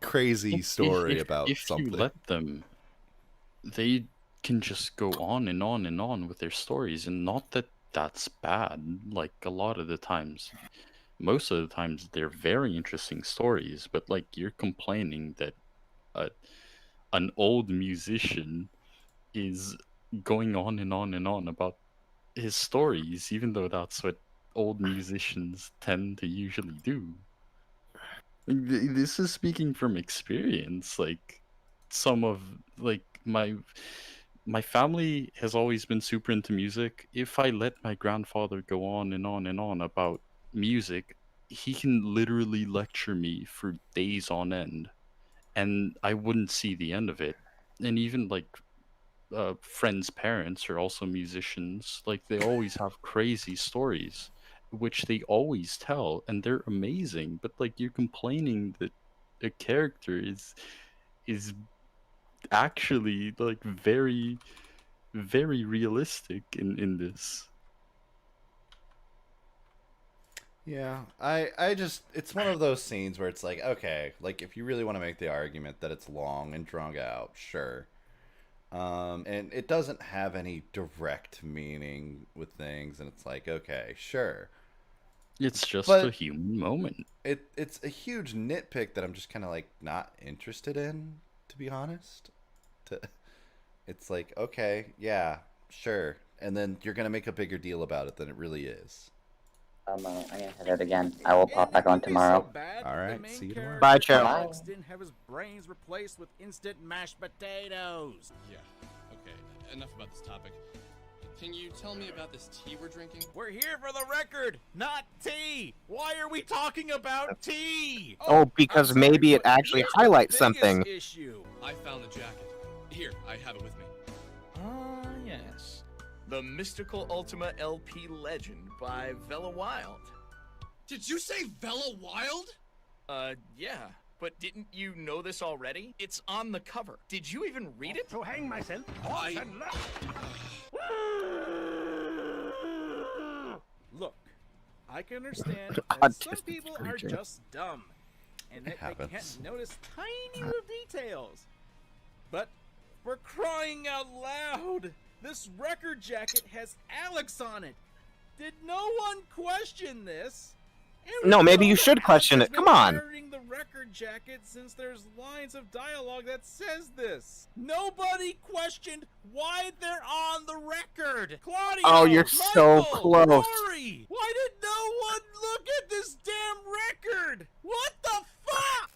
S1: crazy story about something.
S11: If you let them, they can just go on and on and on with their stories, and not that that's bad. Like, a lot of the times, most of the times, they're very interesting stories, but, like, you're complaining that an old musician is going on and on and on about his stories, even though that's what old musicians tend to usually do. This is speaking from experience. Like, some of, like, my family has always been super into music. If I let my grandfather go on and on and on about music, he can literally lecture me for days on end, and I wouldn't see the end of it. And even, like, friends' parents are also musicians. Like, they always have crazy stories, which they always tell, and they're amazing. But, like, you're complaining that a character is actually, like, very, very realistic in this.
S1: Yeah, I just, it's one of those scenes where it's like, okay, like, if you really want to make the argument that it's long and drawn out, sure. And it doesn't have any direct meaning with things, and it's like, okay, sure.
S11: It's just a human moment.
S1: It's a huge nitpick that I'm just kind of, like, not interested in, to be honest. It's like, okay, yeah, sure. And then you're going to make a bigger deal about it than it really is.
S10: I'm gonna head out again. I will pop back on tomorrow.
S1: Alright, see you tomorrow.
S2: Bye, Joe.
S5: Alex didn't have his brains replaced with instant mashed potatoes.
S16: Yeah, okay, enough about this topic. Can you tell me about this tea we're drinking?
S5: We're here for the record, not tea! Why are we talking about tea?
S2: Oh, because maybe it actually highlights something.
S5: Issue.
S16: I found the jacket. Here, I have it with me.
S15: Ah, yes. The Mystical Ultima LP Legend by Vela Wild.
S16: Did you say Vela Wild?
S15: Yeah. But didn't you know this already? It's on the cover. Did you even read it?
S9: To hang myself.
S5: Look, I can understand
S2: God,
S5: that some
S2: this
S5: people
S2: is
S5: are
S2: true.
S5: just dumb, and that they can't notice tiny little details. But for crying out loud, this record jacket has Alex on it. Did no one question this?
S2: No, maybe you should question it. Come on.
S5: The record jacket since there's lines of dialogue that says this. Nobody questioned why they're on the record. Claudio!
S2: Oh, you're so
S5: Michael,
S2: close.
S5: Lori, why did no one look at this damn record? What the fuck?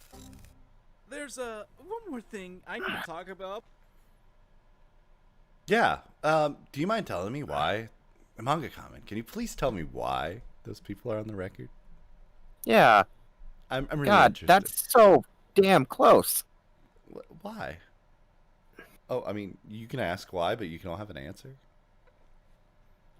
S5: There's one more thing I need to talk about.
S1: Yeah. Do you mind telling me why? MangaKamen, can you please tell me why those people are on the record?
S2: Yeah.
S1: I'm really
S2: God,
S1: interested.
S2: that's so damn close.
S1: Why? Oh, I mean, you can ask why, but you can all have an answer.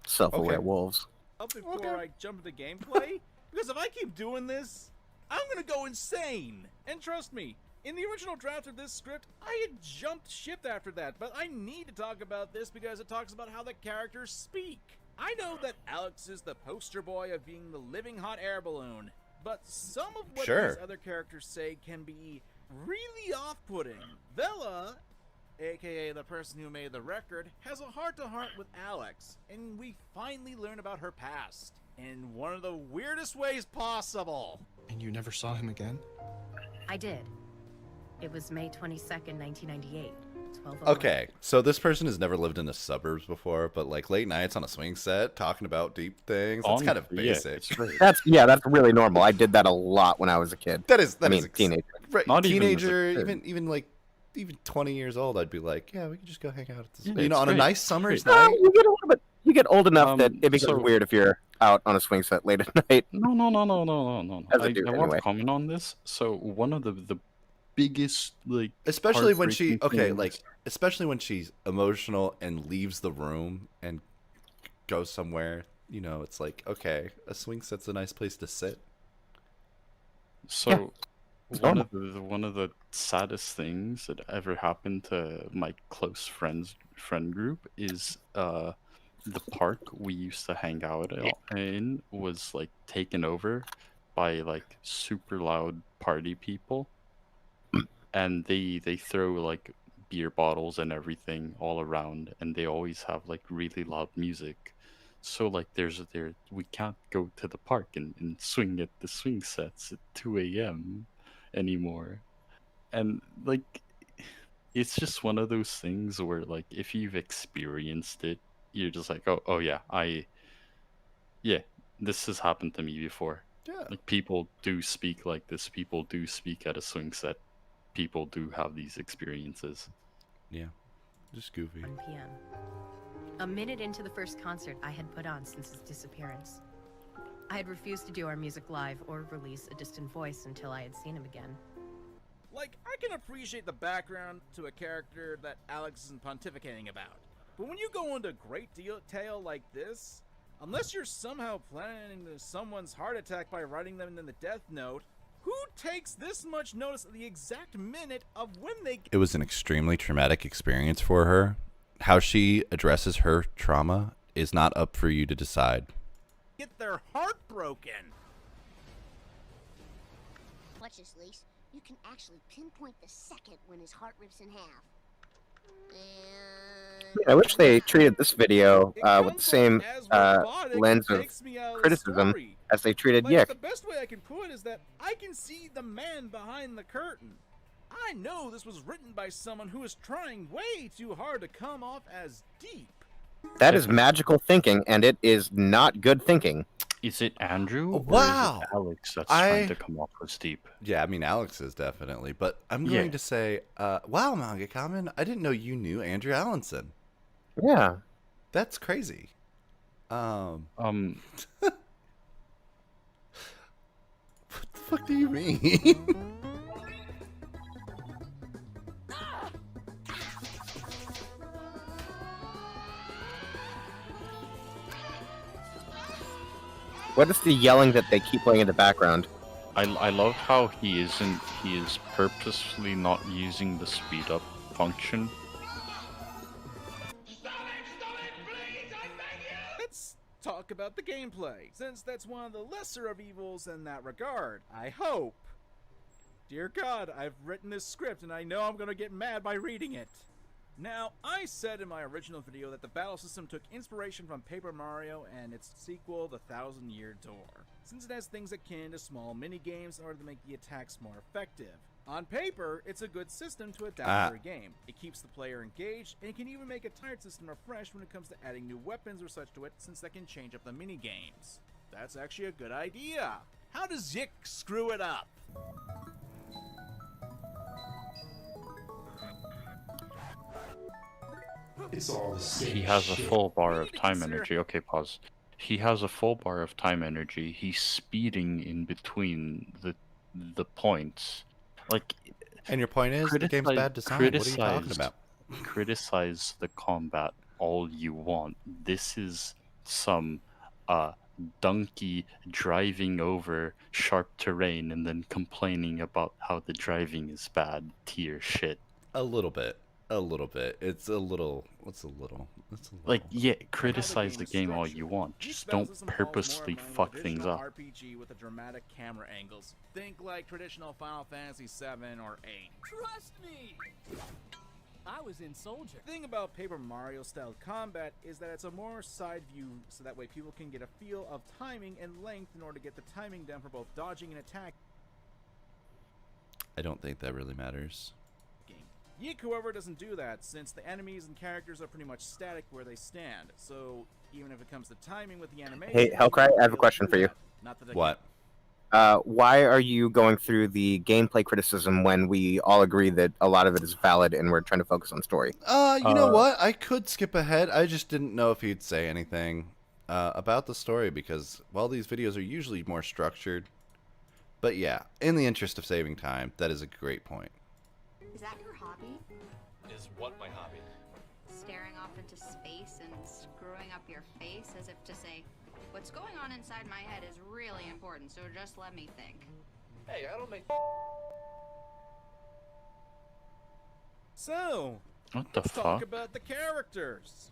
S2: Self-aware
S1: Okay.
S2: wolves.
S5: Before I jump into gameplay, because if I keep doing this, I'm gonna go insane. And trust me, in the original draft of this script, I had jumped ship after that, but I need to talk about this because it talks about how the characters speak. I know that Alex is the poster boy of being the living hot air balloon, but some of what
S1: Sure.
S5: these other characters say can be really off-putting. Vela, aka the person who made the record, has a heart-to-heart with Alex, and we finally learn about her past in one of the weirdest ways possible.
S16: And you never saw him again?
S8: I did. It was May 22nd, 1998. 12:01.
S1: Okay, so this person has never lived in the suburbs before, but like late nights on a swing set talking about deep things. That's kind of basic.
S2: That's really normal. I did that a lot when I was a kid.
S1: That is
S2: teenager.
S1: Right,
S2: Not even as a
S1: teenager,
S2: kid.
S1: even 20 years old, I'd be like, yeah, we could just go hang out at this,
S2: Yeah,
S1: you know,
S2: it's
S1: on a
S2: great.
S1: nice summer's
S2: Well,
S1: night.
S2: you get old enough that it becomes
S11: so-
S2: weird if you're out on a swing set late at night.
S11: No.
S2: As a
S11: I
S2: dude,
S11: want
S2: anyway.
S11: to comment on this. So one of the biggest
S1: Especially when she
S11: heartbreaking things-
S1: especially when she's emotional and leaves the room and goes somewhere, you know, it's like, okay, a swing set's a nice place to sit.
S11: So
S2: It's
S11: one
S2: normal.
S11: of the saddest things that ever happened to my close friend group is the park we used to hang out in was like taken over by like super loud party people, and they throw like beer bottles and everything all around, and they always have like really loud music. So like we can't go to the park and swing at the swing sets at 2 a.m. anymore. And like it's just one of those things where like if you've experienced it, you're just like, oh yeah, this has happened to me before.
S1: Yeah.
S11: Like people do speak like this, people do speak at a swing set, people do have these experiences.
S1: Yeah. Just goofy.
S8: 1 p.m. A minute into the first concert I had put on since his disappearance. I had refused to do our music live or release A Distant Voice until I had seen him again.
S5: Like, I can appreciate the background to a character that Alex isn't pontificating about. But when you go into great detail like this, unless you're somehow planning someone's heart attack by writing them in the death note, who takes this much notice at the exact minute of when they
S1: It was an extremely traumatic experience for her. How she addresses her trauma is not up for you to decide.
S5: get their heart broken?
S17: Watch this, Lise. You can actually pinpoint the second when his heart rips in half.
S2: I wish they treated this video with the same lens of criticism as they treated
S5: Like,
S2: YIIK.
S5: the best way I can put it is that I can see the man behind the curtain. I know this was written by someone who is trying way too hard to come off as deep.
S2: That is magical thinking, and it is not good thinking.
S11: Is it Andrew?
S1: Wow.
S11: Or is it Alex that's trying to come off as deep?
S1: Yeah, I mean, Alex is definitely, but I'm
S11: Yeah.
S1: going to say, wow, MangaKamen, I didn't know you knew Andrew Allenson.
S2: Yeah.
S1: That's crazy. What the fuck do you mean?
S2: What is the yelling that they keep playing in the background?
S11: I love how he is purposefully not using the speed up function.
S5: Let's talk about the gameplay, since that's one of the lesser of evils in that regard, I hope. Dear God, I've written this script and I know I'm gonna get mad by reading it. Now, I said in my original video that the battle system took inspiration from Paper Mario and its sequel, The Thousand Year Door. since it has things akin to small mini-games in order to make the attacks more effective. On paper, it's a good system to adapt for a game. It keeps the player engaged, and it can even make a tired system refreshed when it comes to adding new weapons or such to it, since that can change up the mini-games. That's actually a good idea. How does YIIK screw it up?
S9: It's all the same
S11: He has a
S9: shit.
S11: full bar of time energy. Okay, pause. He has a full bar of time energy. He's speeding in between the points. Like,
S1: And your point is the game's bad design. What are you talking about?
S11: Criticize the combat all you want. This is some donkey driving over sharp terrain and then complaining about how the driving is bad tier shit.
S1: A little bit. A little bit. It's a little. It's a little.
S11: Like, yeah, criticize the game all you want. Just don't purposely fuck things up.
S5: RPG with the dramatic camera angles. Think like traditional Final Fantasy 7 or 8.
S13: Trust me! I was in Soldier.
S5: The thing about Paper Mario style combat is that it's a more side view, so that way people can get a feel of timing and length in order to get the timing down for both dodging and attack.
S1: I don't think that really matters.
S5: YIIK, however, doesn't do that, since the enemies and characters are pretty much static where they stand. So even if it comes to timing with the animation...
S2: Hey, Hellcry, I have a question for you.
S1: What?
S2: Why are you going through the gameplay criticism when we all agree that a lot of it is valid and we're trying to focus on story?
S1: You know what? I could skip ahead. I just didn't know if he'd say anything about the story because, well, these videos are usually more structured. But yeah, in the interest of saving time, that is a great point.
S18: Is that your hobby?
S7: Is what my hobby?
S18: Staring off into space and screwing up your face as if to say, what's going on inside my head is really important, so just let me think.
S7: Hey, I don't make...
S5: So,
S11: what the
S5: let's
S11: fuck?
S5: talk about the characters.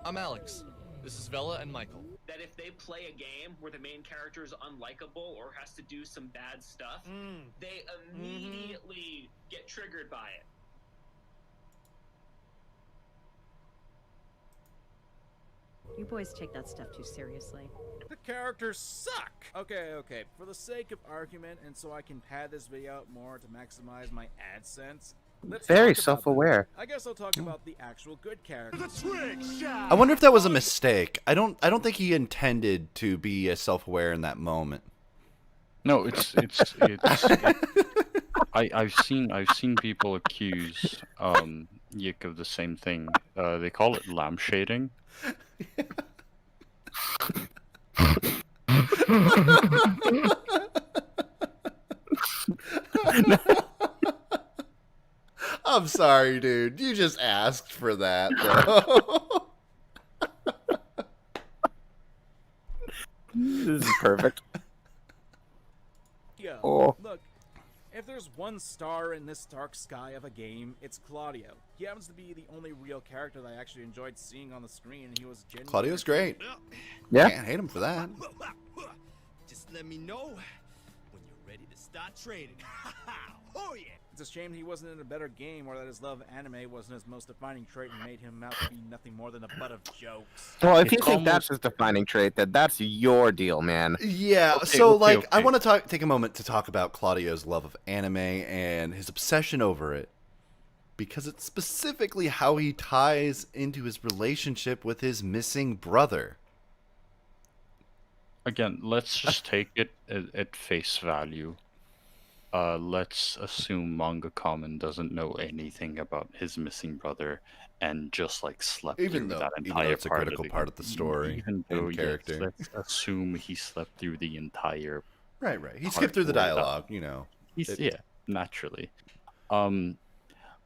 S7: I'm Alex. This is Vela and Michael.
S3: That if they play a game where the main character is unlikable or has to do some bad stuff, they immediately get triggered by it.
S8: You boys take that stuff too seriously.
S5: The characters suck! Okay, for the sake of argument and so I can pad this video out more to maximize my AdSense, let's
S2: Very
S5: talk about
S2: self-aware.
S5: them. I guess I'll talk about the actual good characters.
S1: I wonder if that was a mistake. I don't think he intended to be as self-aware in that moment.
S11: No, I've seen people accuse YIIK of the same thing. They call it lampshading.
S1: I'm sorry, dude. You just asked for that, bro.
S2: This is perfect.
S5: Yo,
S2: Oh.
S5: look, if there's one star in this dark sky of a game, it's Claudio. He happens to be the only real character that I actually enjoyed seeing on the screen, and he was genuinely...
S1: Claudio's great.
S2: Yeah.
S1: Can't hate him for that.
S9: Just let me know when you're ready to start trading. Oh yeah!
S5: It's a shame he wasn't in a better game, or that his love of anime wasn't his most defining trait and made him out to be nothing more than a butt of jokes.
S2: Well, if you think that's his defining trait, then that's your deal, man.
S1: Yeah, I want to take a moment to talk about Claudio's love of anime and his obsession over it, because it's specifically how he ties into his relationship with his missing brother.
S11: Again, let's just take it at face value. Let's assume MangaKamen doesn't know anything about his missing brother and just like slept
S1: Even
S11: through
S1: though-
S11: that
S1: even
S11: entire
S1: though it's a
S11: part
S1: critical
S11: of the
S1: part of the story
S11: Even
S1: and
S11: though, yes,
S1: character.
S11: let's assume he slept through the entire
S1: Right. He
S11: part
S1: skipped through the
S11: where that-
S1: dialogue, you know.
S11: Yeah, naturally.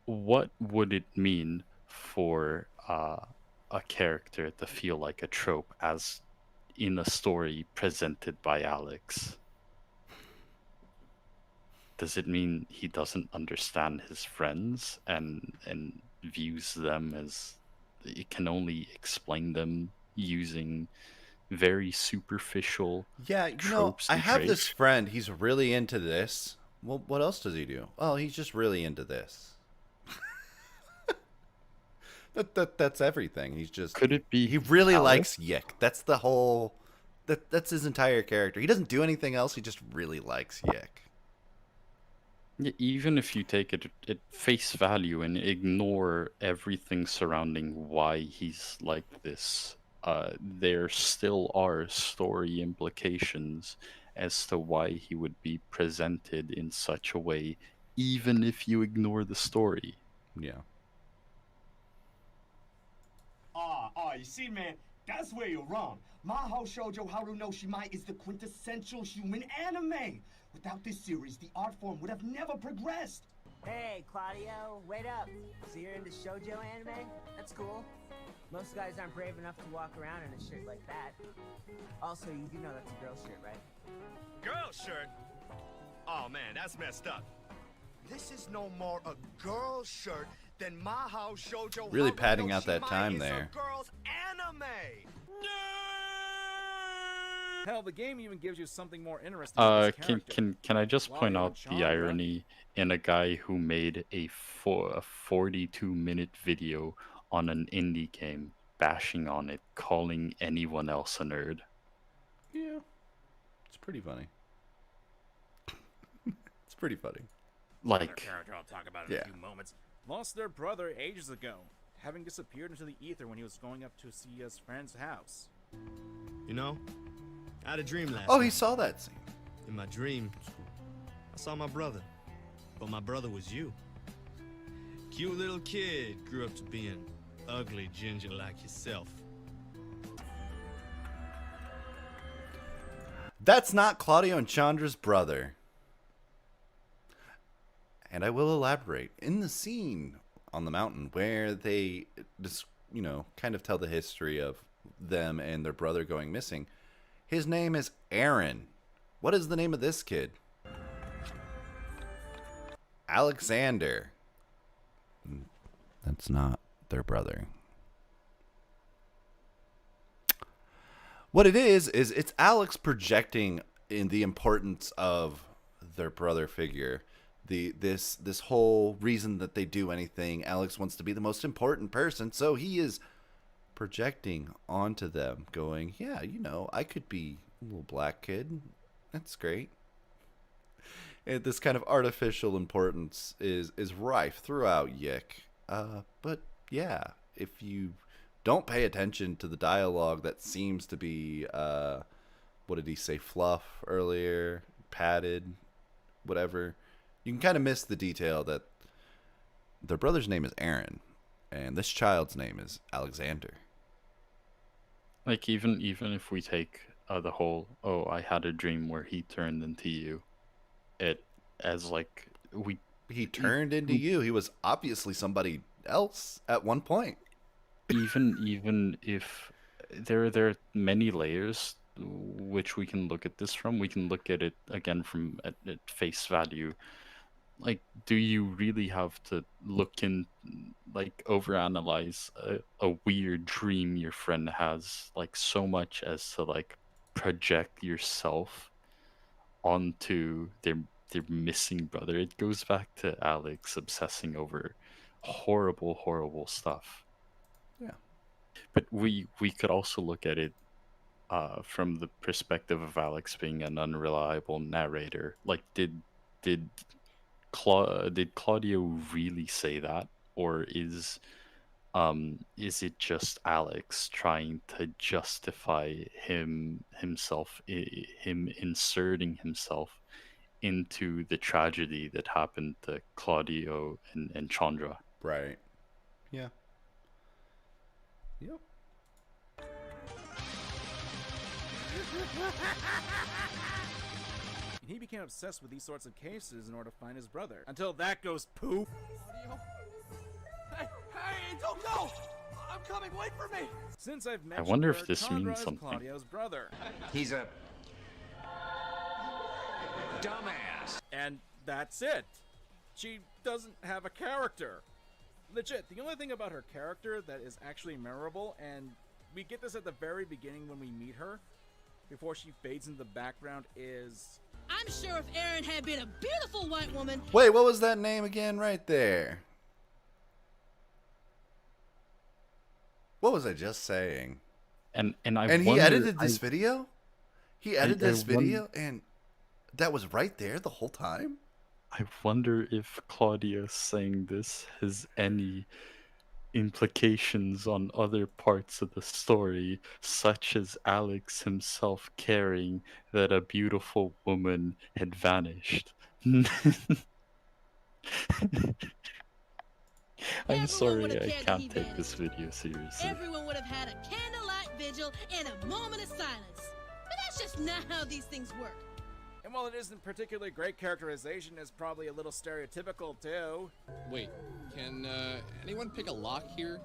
S11: What would it mean for a character to feel like a trope as in a story presented by Alex? Does it mean he doesn't understand his friends and views them as it can only explain them using very superficial
S1: Yeah, you know,
S11: tropes
S1: I
S11: and
S1: have
S11: traits?
S1: this friend. He's really into this. Well, what else does he do? Oh, he's just really into this. That's everything. He's just.
S11: Could it be
S1: He really
S11: Alex?
S1: likes YIIK. That's the whole that's his entire character. He doesn't do anything else. He just really likes Yiik.
S11: Yeah, even if you take it at face value and ignore everything surrounding why he's like this, there still are story implications as to why he would be presented in such a way, even if you ignore the story.
S1: Yeah.
S19: You see, man, that's where you're wrong. Mahou Shoujo Haru no Shimai is the quintessential human anime. Without this series, the art form would have never progressed.
S14: Hey, Claudio, wait up. So you're into shoujo anime? That's cool. Most guys aren't brave enough to walk around in a shirt like that. Also, you do know that's a girl shirt, right?
S9: Girl shirt? Oh man, that's messed up. This is no more a girl shirt than Mahou Shoujo
S1: Really
S9: Haru
S1: padding
S9: no
S1: out that
S9: Shimai
S1: time
S9: is
S1: there.
S9: A girl's anime.
S5: Hell, the game even gives you something more interesting. Than his
S11: Can
S5: character.
S11: can I just point
S5: Claudio
S11: out the
S5: Chandra.
S11: irony in a guy who made a 42-minute video on an indie game, bashing on it, calling anyone else a nerd?
S1: Yeah, it's pretty funny. It's pretty funny.
S11: Like,
S5: Character I'll talk about in
S1: yeah.
S5: a few moments. Lost their brother ages ago, having disappeared into the ether when he was going up to see his friend's house.
S9: You know, I had a dream last
S1: Oh,
S9: night.
S1: he saw that scene.
S9: In my dream, I saw my brother. But my brother was you. Cute little kid grew up to be an ugly ginger like yourself.
S1: That's not Claudio and Chandra's brother. And I will elaborate. In the scene on the mountain where they just, kind of tell the history of them and their brother going missing, his name is Aaron. What is the name of this kid? Alexander. That's not their brother. What it is it's Alex projecting in the importance of their brother figure. This whole reason that they do anything, Alex wants to be the most important person, so he is projecting onto them, going, yeah, I could be a little black kid. That's great. And this kind of artificial importance is rife throughout YIIK. But yeah, if you don't pay attention to the dialogue that seems to be, what did he say, fluff earlier, padded, whatever, you can kind of miss the detail that their brother's name is Aaron, and this child's name is Alexander.
S11: Like even if we take the whole, oh, I had a dream where he turned into you, it as like
S1: he turned into you. He was obviously somebody else at one point.
S11: Even if there are many layers which we can look at this from, we can look at it again from at face value. Like, do you really have to look in, like, overanalyze a weird dream your friend has, like, so much as to, like, project yourself onto their missing brother? It goes back to Alex obsessing over horrible stuff.
S1: Yeah.
S11: But we could also look at it from the perspective of Alex being an unreliable narrator. Like, did Claudio really say that, or is it just Alex trying to justify him inserting himself into the tragedy that happened to Claudio and Chandra?
S1: Right. Yeah. Yep.
S5: He became obsessed with these sorts of cases in order to find his brother. Until that goes poof.
S15: Hey, don't go! I'm coming, wait for me!
S5: Since I've
S11: I
S5: mentioned
S11: wonder
S5: her,
S11: if this
S5: Chandra
S11: means
S5: is
S11: something.
S5: Claudio's brother.
S12: He's a dumbass.
S5: And that's it. She doesn't have a character. Legit, the only thing about her character that is actually memorable, and we get this at the very beginning when we meet her, before she fades into the background, is...
S20: I'm sure if Erin had been a beautiful white woman...
S1: Wait, what was that name again right there? What was I just saying?
S11: And
S1: he edited this video? He edited this video, and that was right there the whole time?
S11: I wonder if Claudia saying this has any implications on other parts of the story, such as Alex himself caring that a beautiful woman had vanished. I'm sorry, I can't take this video seriously.
S20: Everyone would have had a candlelight vigil and a moment of silence. But that's just not how these things work.
S5: And while it isn't particularly great characterization, it's probably a little stereotypical too.
S16: Wait, can anyone pick a lock here?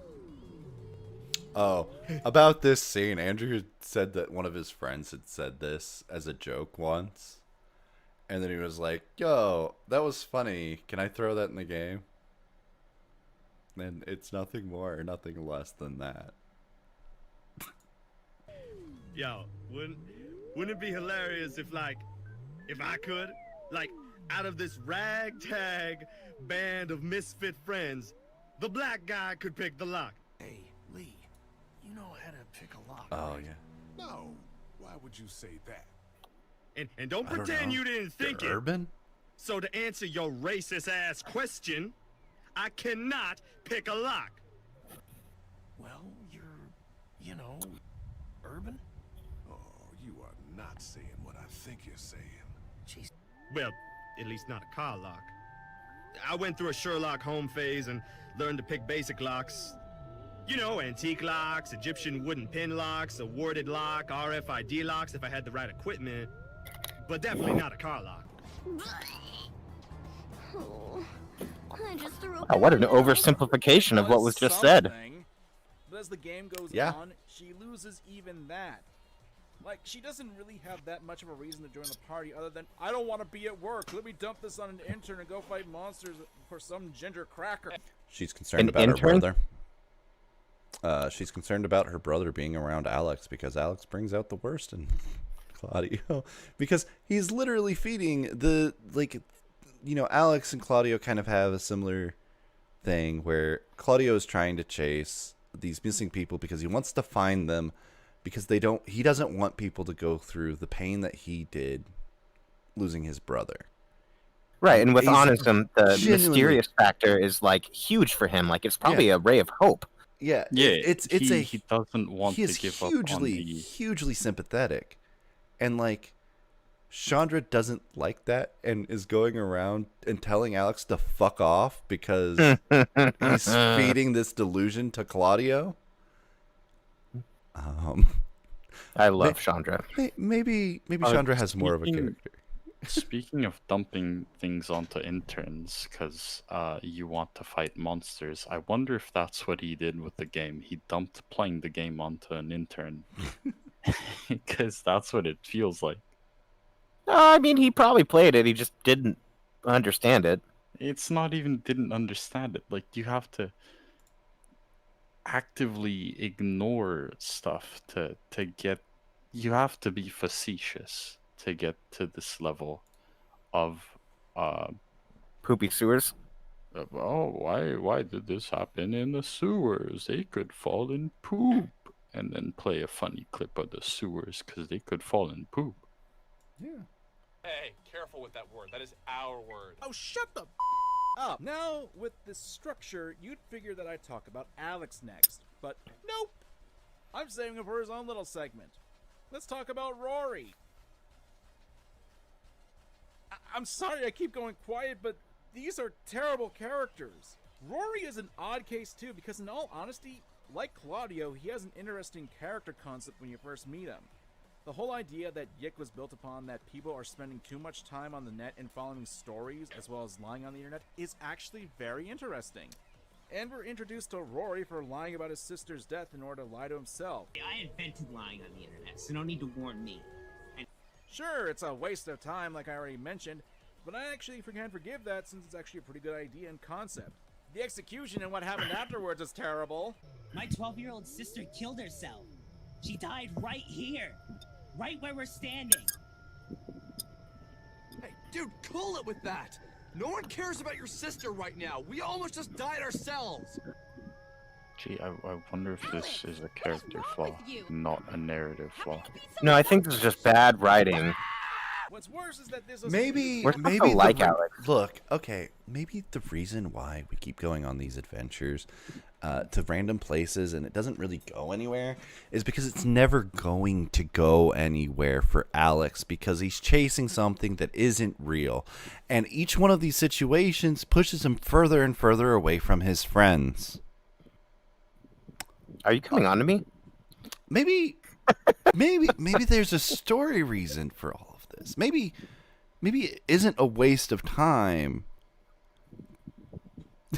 S1: Oh, about this scene, Andrew said that one of his friends had said this as a joke once. And then he was like, yo, that was funny. Can I throw that in the game? And it's nothing more or nothing less than that.
S9: Yo, wouldn't it be hilarious if I could, out of this ragtag band of misfit friends, the black guy could pick the lock?
S21: Hey, Lee, you know how to pick a lock.
S1: Oh,
S21: right?
S1: yeah.
S21: No, why would you say that?
S9: And don't
S1: I don't
S9: pretend
S1: know.
S9: you didn't think
S1: You're
S9: it.
S1: Urban?
S9: So to answer your racist ass question, I cannot pick a lock.
S21: Well, you're, urban? Oh, you are not saying what I think you're saying.
S20: Jeez.
S9: Well, at least not a car lock. I went through a Sherlock Holmes phase and learned to pick basic locks. You know, antique locks, Egyptian wooden pin locks, a warded lock, RFID locks if I had the right equipment. But definitely not a car lock.
S17: Oh, I just threw up.
S2: Oh, what an oversimplification of what was just said.
S5: Something, but as the game goes
S1: Yeah.
S5: on, she loses even that. Like, she doesn't really have that much of a reason to join the party other than, I don't want to be at work. Let me dump this on an intern and go fight monsters for some ginger cracker.
S1: She's concerned about her brother. She's concerned about her brother being around Alex because Alex brings out the worst in Claudio. Because he's literally feeding Alex and Claudio kind of have a similar thing where Claudio is trying to chase these missing people because he wants to find them because he doesn't want people to go through the pain that he did losing his brother.
S2: Right, and with
S1: He's
S2: Onism, the
S1: genuinely-
S2: mysterious factor is huge for him. It's probably a ray of hope.
S1: Yeah,
S11: Yeah,
S1: he
S11: doesn't want
S1: he
S11: to
S1: is
S11: give up on
S1: hugely sympathetic, and Chandra doesn't like that and is going around and telling Alex to fuck off because he's feeding this delusion to Claudio.
S2: I love Chandra.
S1: Maybe Chandra has more of a character.
S11: Speaking of dumping things onto interns because you want to fight monsters, I wonder if that's what he did with the game. He dumped playing the game onto an intern. Because that's what it feels like.
S2: I mean, he probably played it. He just didn't understand it.
S11: It's not even didn't understand it. You have to actively ignore stuff to get. You have to be facetious to get to this level of
S2: poopy sewers.
S11: Oh, why did this happen in the sewers? They could fall in poop, and then play a funny clip of the sewers because they could fall in poop.
S1: Yeah.
S22: Hey, careful with that word. That is our word.
S5: Oh, shut the up. Now, with this structure, you'd figure that I'd talk about Alex next, but nope. I'm saving him for his own little segment. Let's talk about Rory. I'm sorry I keep going quiet, but these are terrible characters. Rory is an odd case too, because in all honesty, like Claudio, he has an interesting character concept when you first meet him. The whole idea that YIIK was built upon that people are spending too much time on the net and following stories as well as lying on the internet is actually very interesting. And we're introduced to Rory for lying about his sister's death in order to lie to himself.
S14: I invented lying on the internet, so no need to warn me.
S5: Sure, it's a waste of time like I already mentioned, but I actually can forgive that since it's actually a pretty good idea and concept. The execution and what happened afterwards is terrible.
S14: My 12-year-old sister killed herself. She died right here. Right where we're standing.
S15: Hey, dude, cool it with that. No one cares about your sister right now. We almost just died ourselves.
S11: Gee, I wonder if this is a character flaw, not a narrative flaw.
S2: No, I think this is just bad writing.
S5: What's worse is that there's a
S1: Maybe
S2: We're supposed to
S1: maybe
S2: like
S1: the
S2: Alex.
S1: look, okay, maybe the reason why we keep going on these adventures to random places and it doesn't really go anywhere is because it's never going to go anywhere for Alex because he's chasing something that isn't real. And each one of these situations pushes him further and further away from his friends.
S2: Are you coming on to me?
S1: Maybe maybe there's a story reason for all of this. Maybe it isn't a waste of time.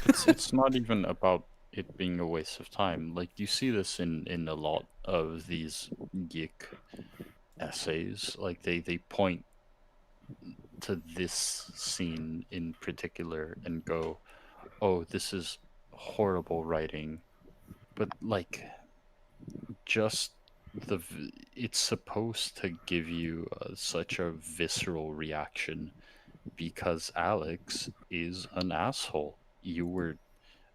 S11: It's not even about it being a waste of time. Like you see this in a lot of these YIIK essays. Like they point to this scene in particular and go, "Oh, this is horrible writing," but like just it's supposed to give you such a visceral reaction because Alex is an asshole.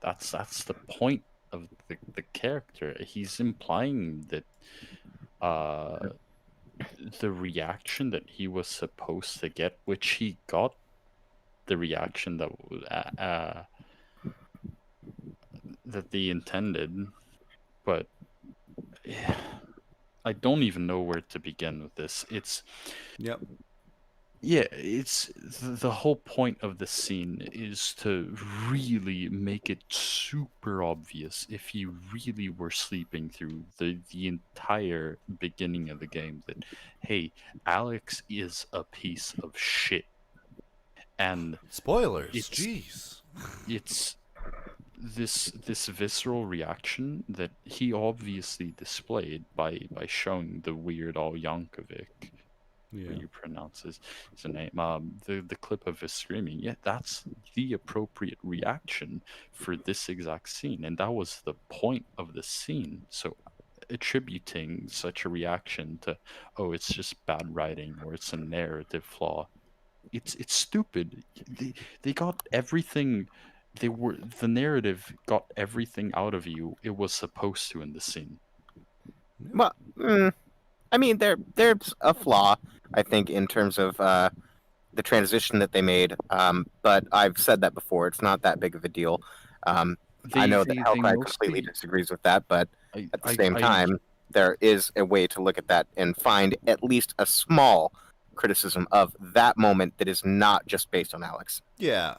S11: That's the point of the character. He's implying that the reaction that he was supposed to get, which he got, the reaction that that they intended, but I don't even know where to begin with this. It's it's the whole point of the scene is to really make it super obvious if you really were sleeping through the entire beginning of the game that, hey, Alex is a piece of shit. And
S1: spoilers, jeez.
S11: It's this visceral reaction that he obviously displayed by showing the weird all Yankovic.
S1: Yeah.
S11: You pronounce his name. The clip of his screaming. Yeah, that's the appropriate reaction for this exact scene, and that was the point of the scene. So, attributing such a reaction to, oh, it's just bad writing or it's a narrative flaw, it's stupid. They got everything. The narrative got everything out of you it was supposed to in the scene.
S2: Well, I mean, there's a flaw, I think, in terms of the transition that they made. But I've said that before. It's not that big of a deal. I know that Hellcry completely disagrees with that, but at the same time, there is a way to look at that and find at least a small criticism of that moment that is not just based on Alex.
S1: Yeah,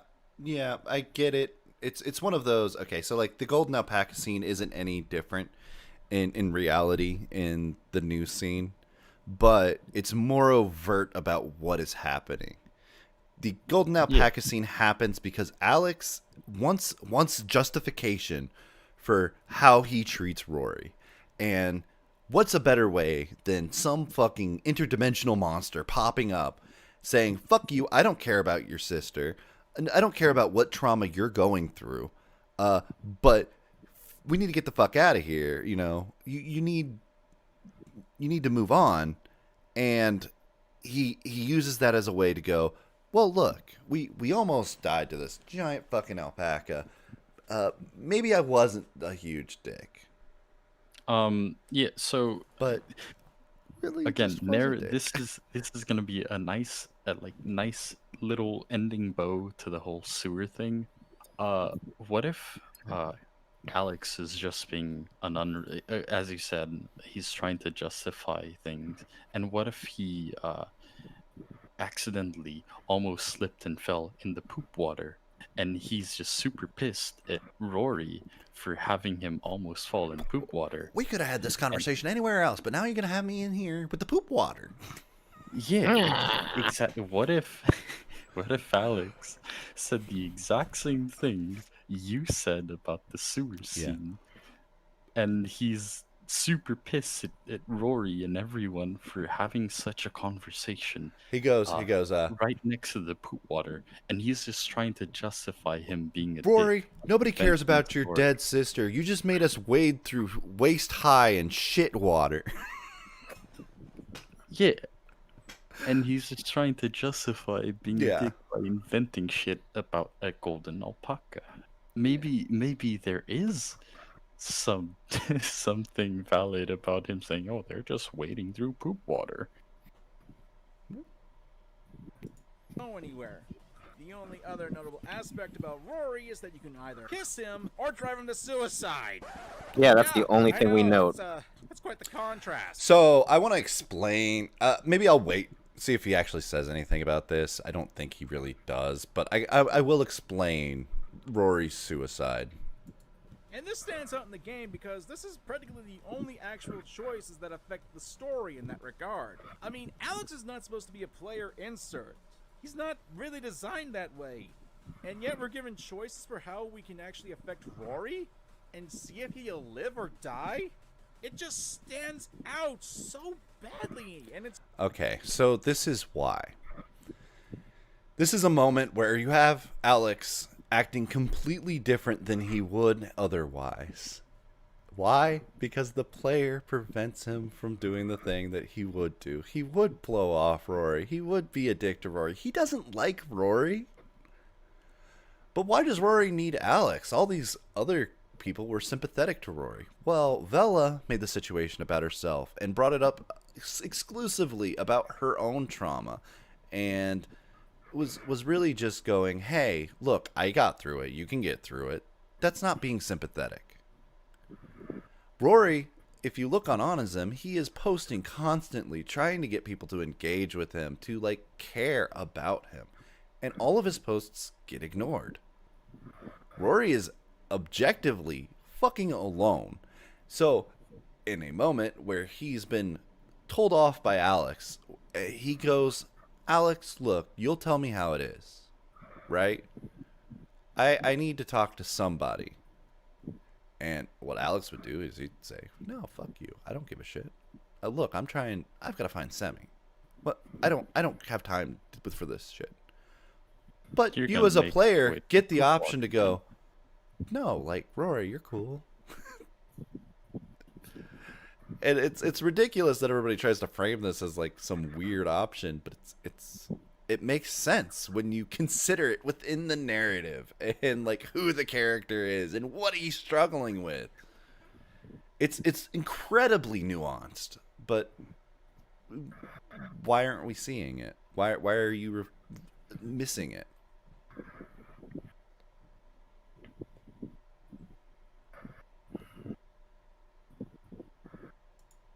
S1: I get it. It's one of those. Okay, so like the Golden Alpaca scene isn't any different in reality in the new scene, but it's more overt about what is happening. The Golden Alpaca scene happens because Alex wants justification for how he treats Rory, and what's a better way than some fucking interdimensional monster popping up saying, "Fuck you, I don't care about your sister. I don't care about what trauma you're going through, but we need to get the fuck out of here. You know, you need to move on." And he uses that as a way to go, well, look, we almost died to this giant fucking alpaca. Maybe I wasn't a huge dick.
S11: Yeah. So,
S1: but really,
S11: again, this is gonna be a nice little ending bow to the whole sewer thing. What if Alex is just being as you said, he's trying to justify things, and what if he accidentally almost slipped and fell in the poop water, and he's just super pissed at Rory for having him almost fall in poop water?
S1: We could have had this conversation anywhere else, but now you're gonna have me in here with the poop water.
S11: Yeah, exactly. What if Alex said the exact same thing you said about the sewer scene, and he's super pissed at Rory and everyone for having such a conversation.
S1: He goes,
S11: right next to the poop water, and he's just trying to justify him being a
S1: Rory,
S11: dick.
S1: nobody cares about your dead sister. You just made us wade through waist high in shit water.
S11: Yeah. And he's just trying to justify being a dick by inventing shit about a golden alpaca. Maybe there is some something valid about him saying, "Oh, they're just wading through poop water."
S5: Go anywhere. The only other notable aspect about Rory is that you can either kiss him or drive him to suicide.
S2: Yeah, that's the only thing we note.
S5: That's quite the contrast.
S1: So I want to explain. Maybe I'll wait, see if he actually says anything about this. I don't think he really does, but I will explain Rory's suicide.
S5: And this stands out in the game because this is practically the only actual choices that affect the story in that regard. I mean, Alex is not supposed to be a player insert. He's not really designed that way. And yet we're given choices for how we can actually affect Rory and see if he'll live or die. It just stands out so badly, and it's...
S1: Okay, so this is why. This is a moment where you have Alex acting completely different than he would otherwise. Why? Because the player prevents him from doing the thing that he would do. He would blow off Rory. He would be a dick to Rory. He doesn't like Rory. But why does Rory need Alex? All these other people were sympathetic to Rory. Well, Vela made the situation about herself and brought it up exclusively about her own trauma, and was really just going, hey, look, I got through it. You can get through it. That's not being sympathetic. Rory, if you look on Onism, he is posting constantly, trying to get people to engage with him, to like care about him. And all of his posts get ignored. Rory is objectively fucking alone. So, in a moment where he's been told off by Alex, he goes, Alex, look, you'll tell me how it is, right? I need to talk to somebody. And what Alex would do is he'd say, no, fuck you. I don't give a shit. Look, I've got to find Semi. But I don't have time for this shit. But you as a player get the option to go, no, like, Rory, you're cool. And it's ridiculous that everybody tries to frame this as like some weird option, but it makes sense when you consider it within the narrative and like who the character is and what he's struggling with. It's incredibly nuanced, but why aren't we seeing it? Why are you missing it?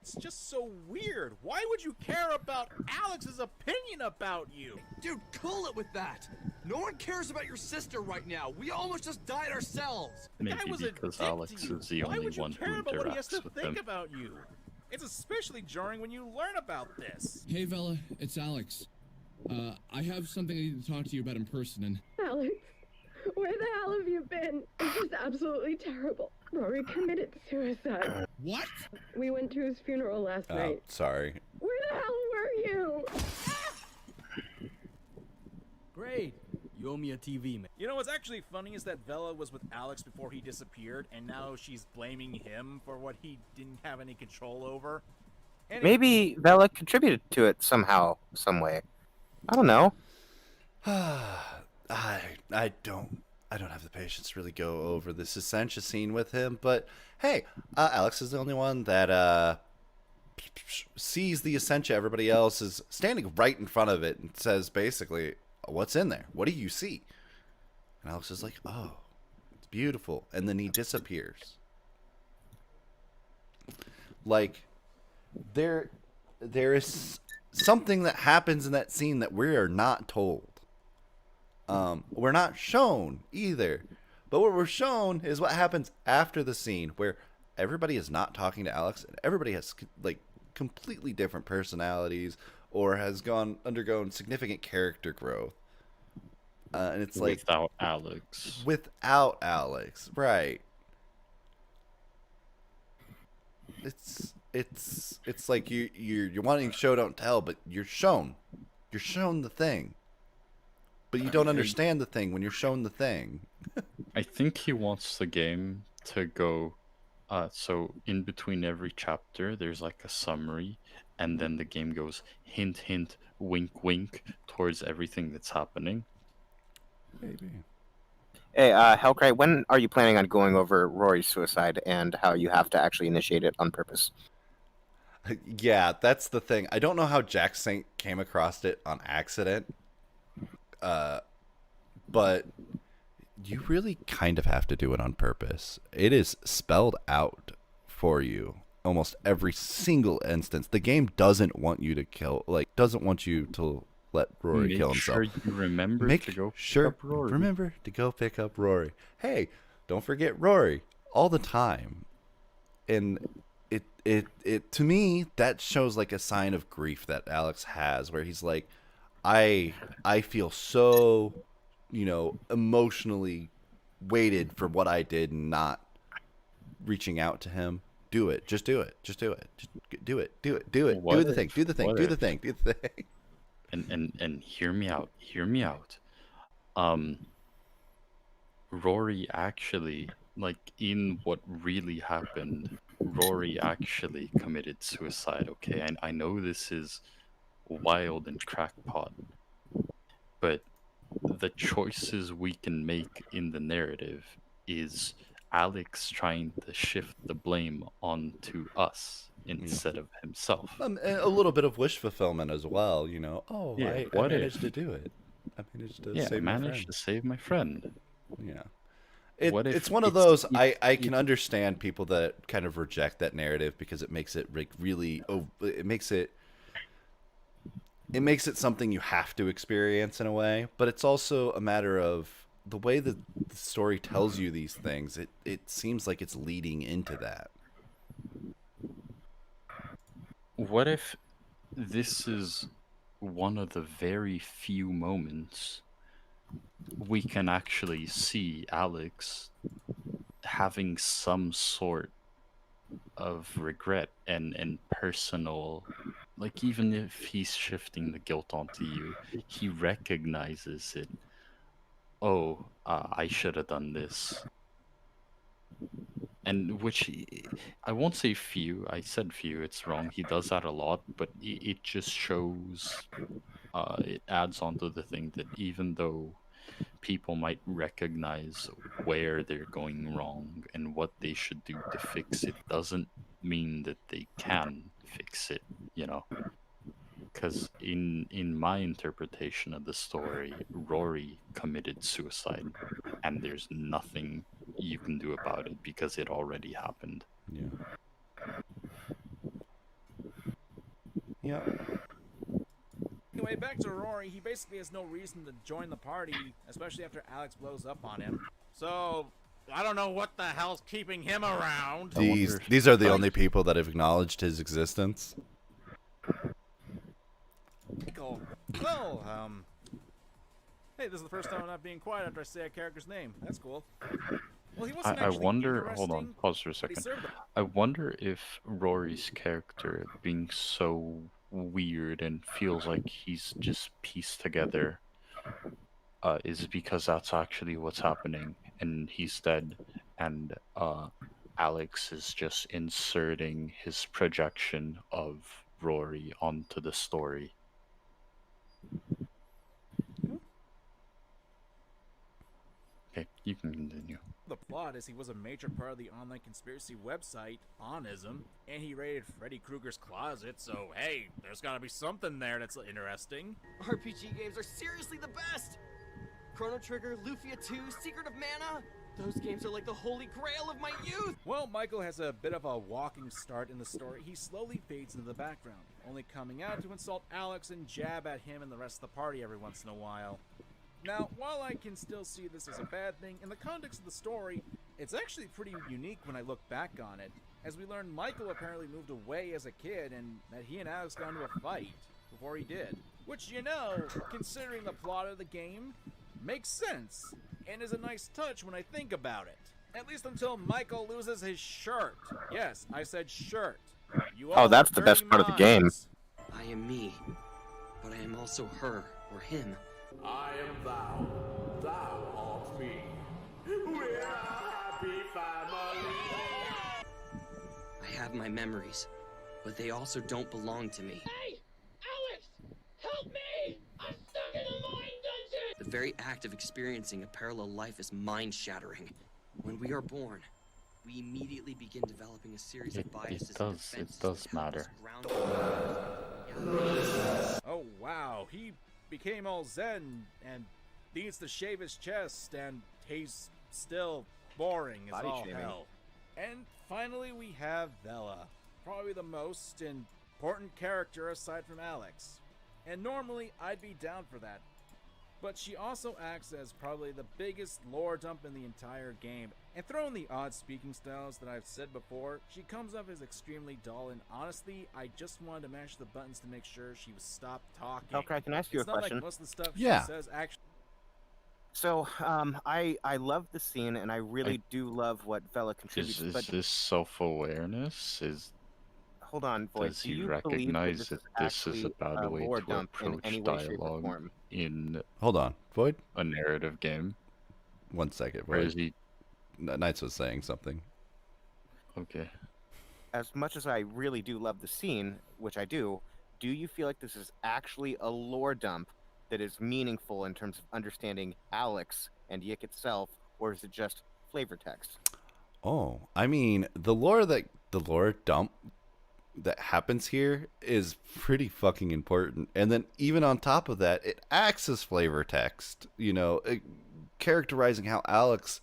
S5: It's just so weird. Why would you care about Alex's opinion about you?
S15: Dude, cool it with that. No one cares about your sister right now. We almost just died ourselves.
S11: Maybe because Alex is the only one who
S5: What he has to
S11: interacts with
S5: think
S11: him.
S5: about you. It's especially jarring when you learn about this.
S4: Hey, Vela, it's Alex. I have something I need to talk to you about in person, and...
S6: Alex, where the hell have you been? This is absolutely terrible. Rory committed suicide.
S4: What?
S6: We went to his funeral last
S1: Oh,
S6: night.
S1: sorry.
S6: Where the hell were you?
S13: Great. You owe me a TV, man.
S5: You know what's actually funny is that Vela was with Alex before he disappeared, and now she's blaming him for what he didn't have any control over. And
S2: Maybe Vela contributed to it somehow, some way. I don't know.
S1: I don't have the patience to really go over this Essentia scene with him, but hey, Alex is the only one that sees the Essentia. Everybody else is standing right in front of it and says basically, what's in there? What do you see? And Alex is like, oh, it's beautiful. And then he disappears. Like, there is something that happens in that scene that we are not told. We're not shown either. But what we're shown is what happens after the scene, where everybody is not talking to Alex, and everybody has like completely different personalities or has undergone significant character growth. And it's like
S11: Without Alex.
S1: Without Alex, right? It's like you're wanting show don't tell, but you're shown the thing. But you don't understand the thing when you're shown the thing.
S11: I think he wants the game to go, so in between every chapter, there's like a summary, and then the game goes hint, hint, wink, wink towards everything that's happening.
S1: Maybe.
S2: Hey, Hellcry, when are you planning on going over Rory's suicide and how you have to actually initiate it on purpose?
S1: Yeah, that's the thing. I don't know how Jack Saint came across it on accident, but you really kind of have to do it on purpose. It is spelled out for you almost every single instance. The game doesn't want you to doesn't want you to let Rory kill himself.
S11: Make sure you remember to go pick up Rory.
S1: Remember to go pick up Rory. Hey, don't forget Rory all the time. And it to me, that shows like a sign of grief that Alex has, where he's like, I feel so, emotionally weighted for what I did and not reaching out to him. Do it. Just do it. Just do it. Just do it. Do it. Do it. Do the thing. Do the thing. Do the thing. Do the thing.
S11: And hear me out. Hear me out. Rory actually, like, in what really happened, Rory actually committed suicide, okay? And I know this is wild and crackpot, but the choices we can make in the narrative is Alex trying to shift the blame onto us instead of himself.
S1: A little bit of wish fulfillment as well, Oh,
S11: Yeah,
S1: I
S11: what
S1: managed
S11: if-
S1: to do it. I managed to
S11: Yeah,
S1: save my
S11: managed
S1: friend.
S11: to save my friend.
S1: Yeah.
S11: What if
S1: It's one of
S11: it's-
S1: those,
S11: it's-
S1: I can understand people that kind of reject that narrative because it makes it really, it makes it something you have to experience in a way, but it's also a matter of the way that the story tells you these things. It seems like it's leading into that.
S11: What if this is one of the very few moments we can actually see Alex having some sort of regret and personal, like, even if he's shifting the guilt onto you, he recognizes it. Oh, I should have done this. And which, I won't say few, I said few, it's wrong. He does that a lot, but it just shows, it adds on to the thing that even though people might recognize where they're going wrong and what they should do to fix it, doesn't mean that they can fix it, Because in my interpretation of the story, Rory committed suicide, and there's nothing you can do about it because it already happened.
S1: Yeah.
S5: Anyway, back to Rory. He basically has no reason to join the party, especially after Alex blows up on him. So, I don't know what the hell's keeping him around.
S1: These are the only people that have acknowledged his existence.
S5: Cool. Well, hey, this is the first time I'm not being quiet after I say a character's name. That's cool. Well, he wasn't
S11: I
S5: actually
S11: wonder, hold on,
S5: interesting,
S11: pause for a
S5: but he
S11: second.
S5: served a-
S11: I wonder if Rory's character being so weird and feels like he's just pieced together is because that's actually what's happening, and he's dead, and Alex is just inserting his projection of Rory onto the story. Okay, you can continue.
S5: The plot is he was a major part of the online conspiracy website, Onism, and he raided Freddy Krueger's closet, so hey, there's gotta be something there that's interesting.
S10: RPG games are seriously the best! Chrono Trigger, Lufia 2, Secret of Mana? Those games are like the holy grail of my youth!
S5: Well, Michael has a bit of a walking start in the story. He slowly fades into the background, only coming out to insult Alex and jab at him and the rest of the party every once in a while. Now, while I can still see this as a bad thing, in the context of the story, it's actually pretty unique when I look back on it, as we learn Michael apparently moved away as a kid and that he and Alex got into a fight before he did. Which, considering the plot of the game, makes sense, and is a nice touch when I think about it. At least until Michael loses his shirt. Yes, I said shirt. You all
S2: that's
S5: have
S2: the best
S5: dirty
S2: part of the game.
S5: minds.
S10: I am me, but I am also her or him.
S18: I am thou, thou art me. We're a happy family.
S10: I have my memories, but they also don't belong to me.
S18: Hey! Alex! Help me! I'm stuck in a mine dungeon!
S10: The very act of experiencing a parallel life is mind-shattering. When we are born, we immediately begin developing a series of biases and defenses
S11: It does
S10: that help us
S11: matter.
S10: ground ourselves.
S5: Oh wow, he became all zen and needs to shave his chest, and he's still boring as
S2: Body
S5: all
S2: shaming.
S5: hell. And finally we have Vela, probably the most important character aside from Alex. And normally I'd be down for that, but she also acts as probably the biggest lore dump in the entire game. And throw in the odd speaking styles that I've said before, she comes off as extremely dull, and honestly, I just wanted to mash the buttons to make sure she would stop talking.
S2: Okay, can I ask you
S5: It's
S2: a
S5: not
S2: question?
S5: like most of the stuff
S1: Yeah.
S5: she says actually.
S2: So, I love the scene, and I really do love what Vela contributes.
S11: Is
S2: but
S11: this self-awareness?
S2: hold on, Void.
S11: Does
S2: Do
S11: he
S2: you believe that
S11: recognize
S2: this
S11: that
S2: is
S11: this is
S2: actually
S11: a bad
S2: a
S11: way
S2: lore
S11: to
S2: dump in
S11: approach
S2: any way, shape, or
S11: dialogue
S2: form?
S11: in
S1: Hold on, Void.
S11: a narrative game?
S1: 1 second,
S11: Or
S1: Void.
S11: is he...
S1: Knights was saying something.
S11: Okay.
S2: As much as I really do love the scene, which I do you feel like this is actually a lore dump that is meaningful in terms of understanding Alex and YIIK itself, or is it just flavor text?
S1: Oh, I mean, the lore dump that happens here is pretty fucking important. And then even on top of that, it acts as flavor text, characterizing how Alex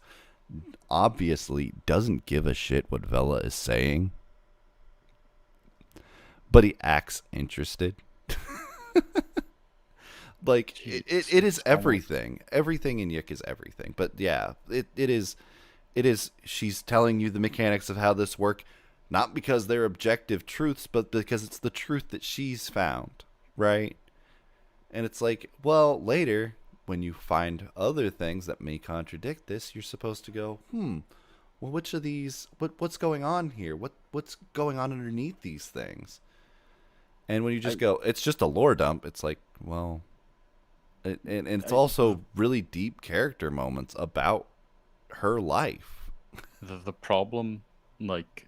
S1: obviously doesn't give a shit what Vela is saying, but he acts interested. Like, it is everything. Everything in YIIK is everything. But yeah, it is, she's telling you the mechanics of how this work, not because they're objective truths, but because it's the truth that she's found, right? And it's like, well, later, when you find other things that may contradict this, you're supposed to go, well, which of these, what's going on here? What's going on underneath these things? And when you just go, it's just a lore dump, it's like, well, and it's also really deep character moments about her life.
S11: The problem, like,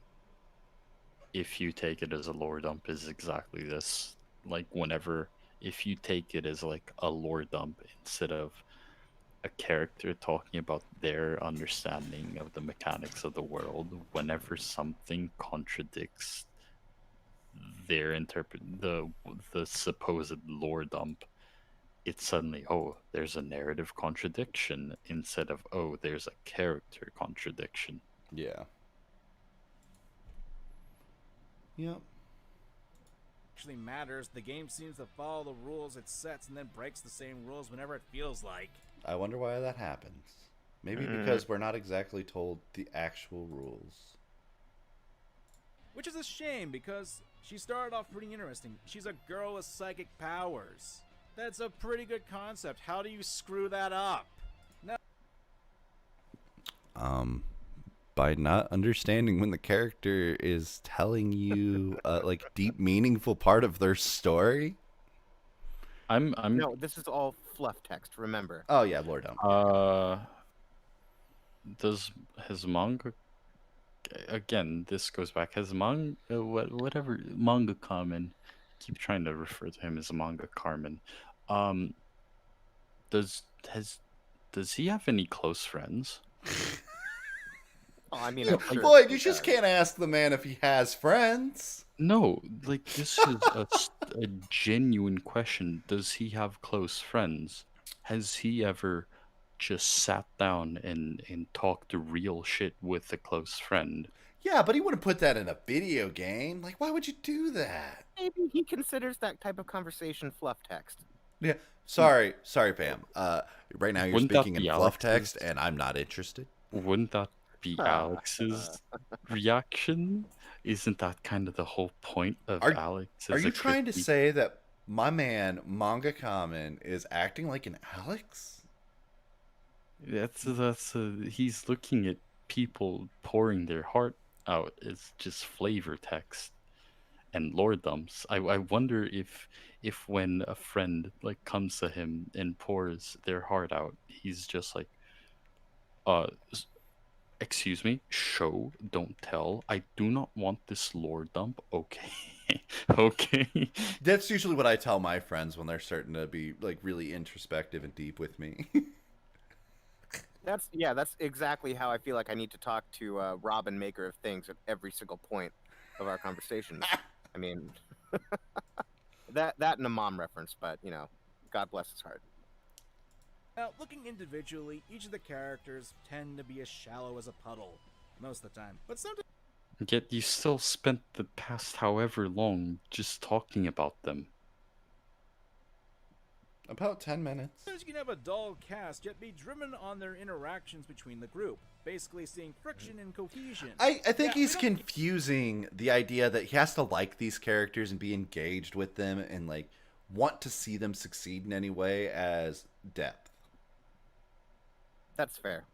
S11: if you take it as a lore dump, is exactly this. Like, if you take it as like a lore dump instead of a character talking about their understanding of the mechanics of the world, whenever something contradicts their the supposed lore dump, it's suddenly, oh, there's a narrative contradiction instead of, oh, there's a character contradiction.
S1: Yeah. Yep.
S5: Actually matters. The game seems to follow the rules it sets and then breaks the same rules whenever it feels like.
S1: I wonder why that happens. Maybe because we're not exactly told the actual rules.
S5: Which is a shame, because she started off pretty interesting. She's a girl with psychic powers. That's a pretty good concept. How do you screw that up? No.
S1: By not understanding when the character is telling you like deep, meaningful part of their story.
S11: I'm
S2: No, this is all fluff text, remember.
S1: Oh yeah, lore dump.
S11: Does his manga, again, this goes back, has whatever MangaKamen, keep trying to refer to him as MangaKamen. Does he have any close friends?
S2: Oh, I mean, I'm sure
S1: Boyd, you just can't ask the man if he has friends.
S11: No, like, this is a genuine question. Does he have close friends? Has he ever just sat down and talked real shit with a close friend?
S1: Yeah, but he wouldn't put that in a video game. Like, why would you do that?
S2: Maybe he considers that type of conversation fluff text.
S1: Yeah. Sorry, Pam. Right now you're
S11: Wouldn't that
S1: speaking in
S11: be
S1: fluff
S11: Alex's-
S1: text, and I'm not interested.
S11: Wouldn't that be Alex's reaction? Isn't that kind of the whole point of Alex?
S1: Are
S11: as
S1: you
S11: a
S1: trying to
S11: critique?
S1: say that my man MangaKamen is acting like an Alex?
S11: He's looking at people pouring their heart out. It's just flavor text and lore dumps. I wonder if when a friend like comes to him and pours their heart out, he's just like, excuse me, show, don't tell. I do not want this lore dump. Okay. Okay.
S1: That's usually what I tell my friends when they're starting to be like really introspective and deep with me.
S2: That's exactly how I feel like I need to talk to Robin, maker of things, at every single point of our conversations. I mean, that and a mom reference, but you know, God bless his heart.
S5: Now, looking individually, each of the characters tend to be as shallow as a puddle most of the time, but sometimes
S11: Yet you still spent the past however long just talking about them.
S1: About 10 minutes.
S5: you can have a dull cast yet be driven on their interactions between the group, basically seeing friction and cohesion.
S1: I think he's confusing the idea that he has to like these characters and be engaged with them and like want to see them succeed in any way as depth.
S2: That's fair.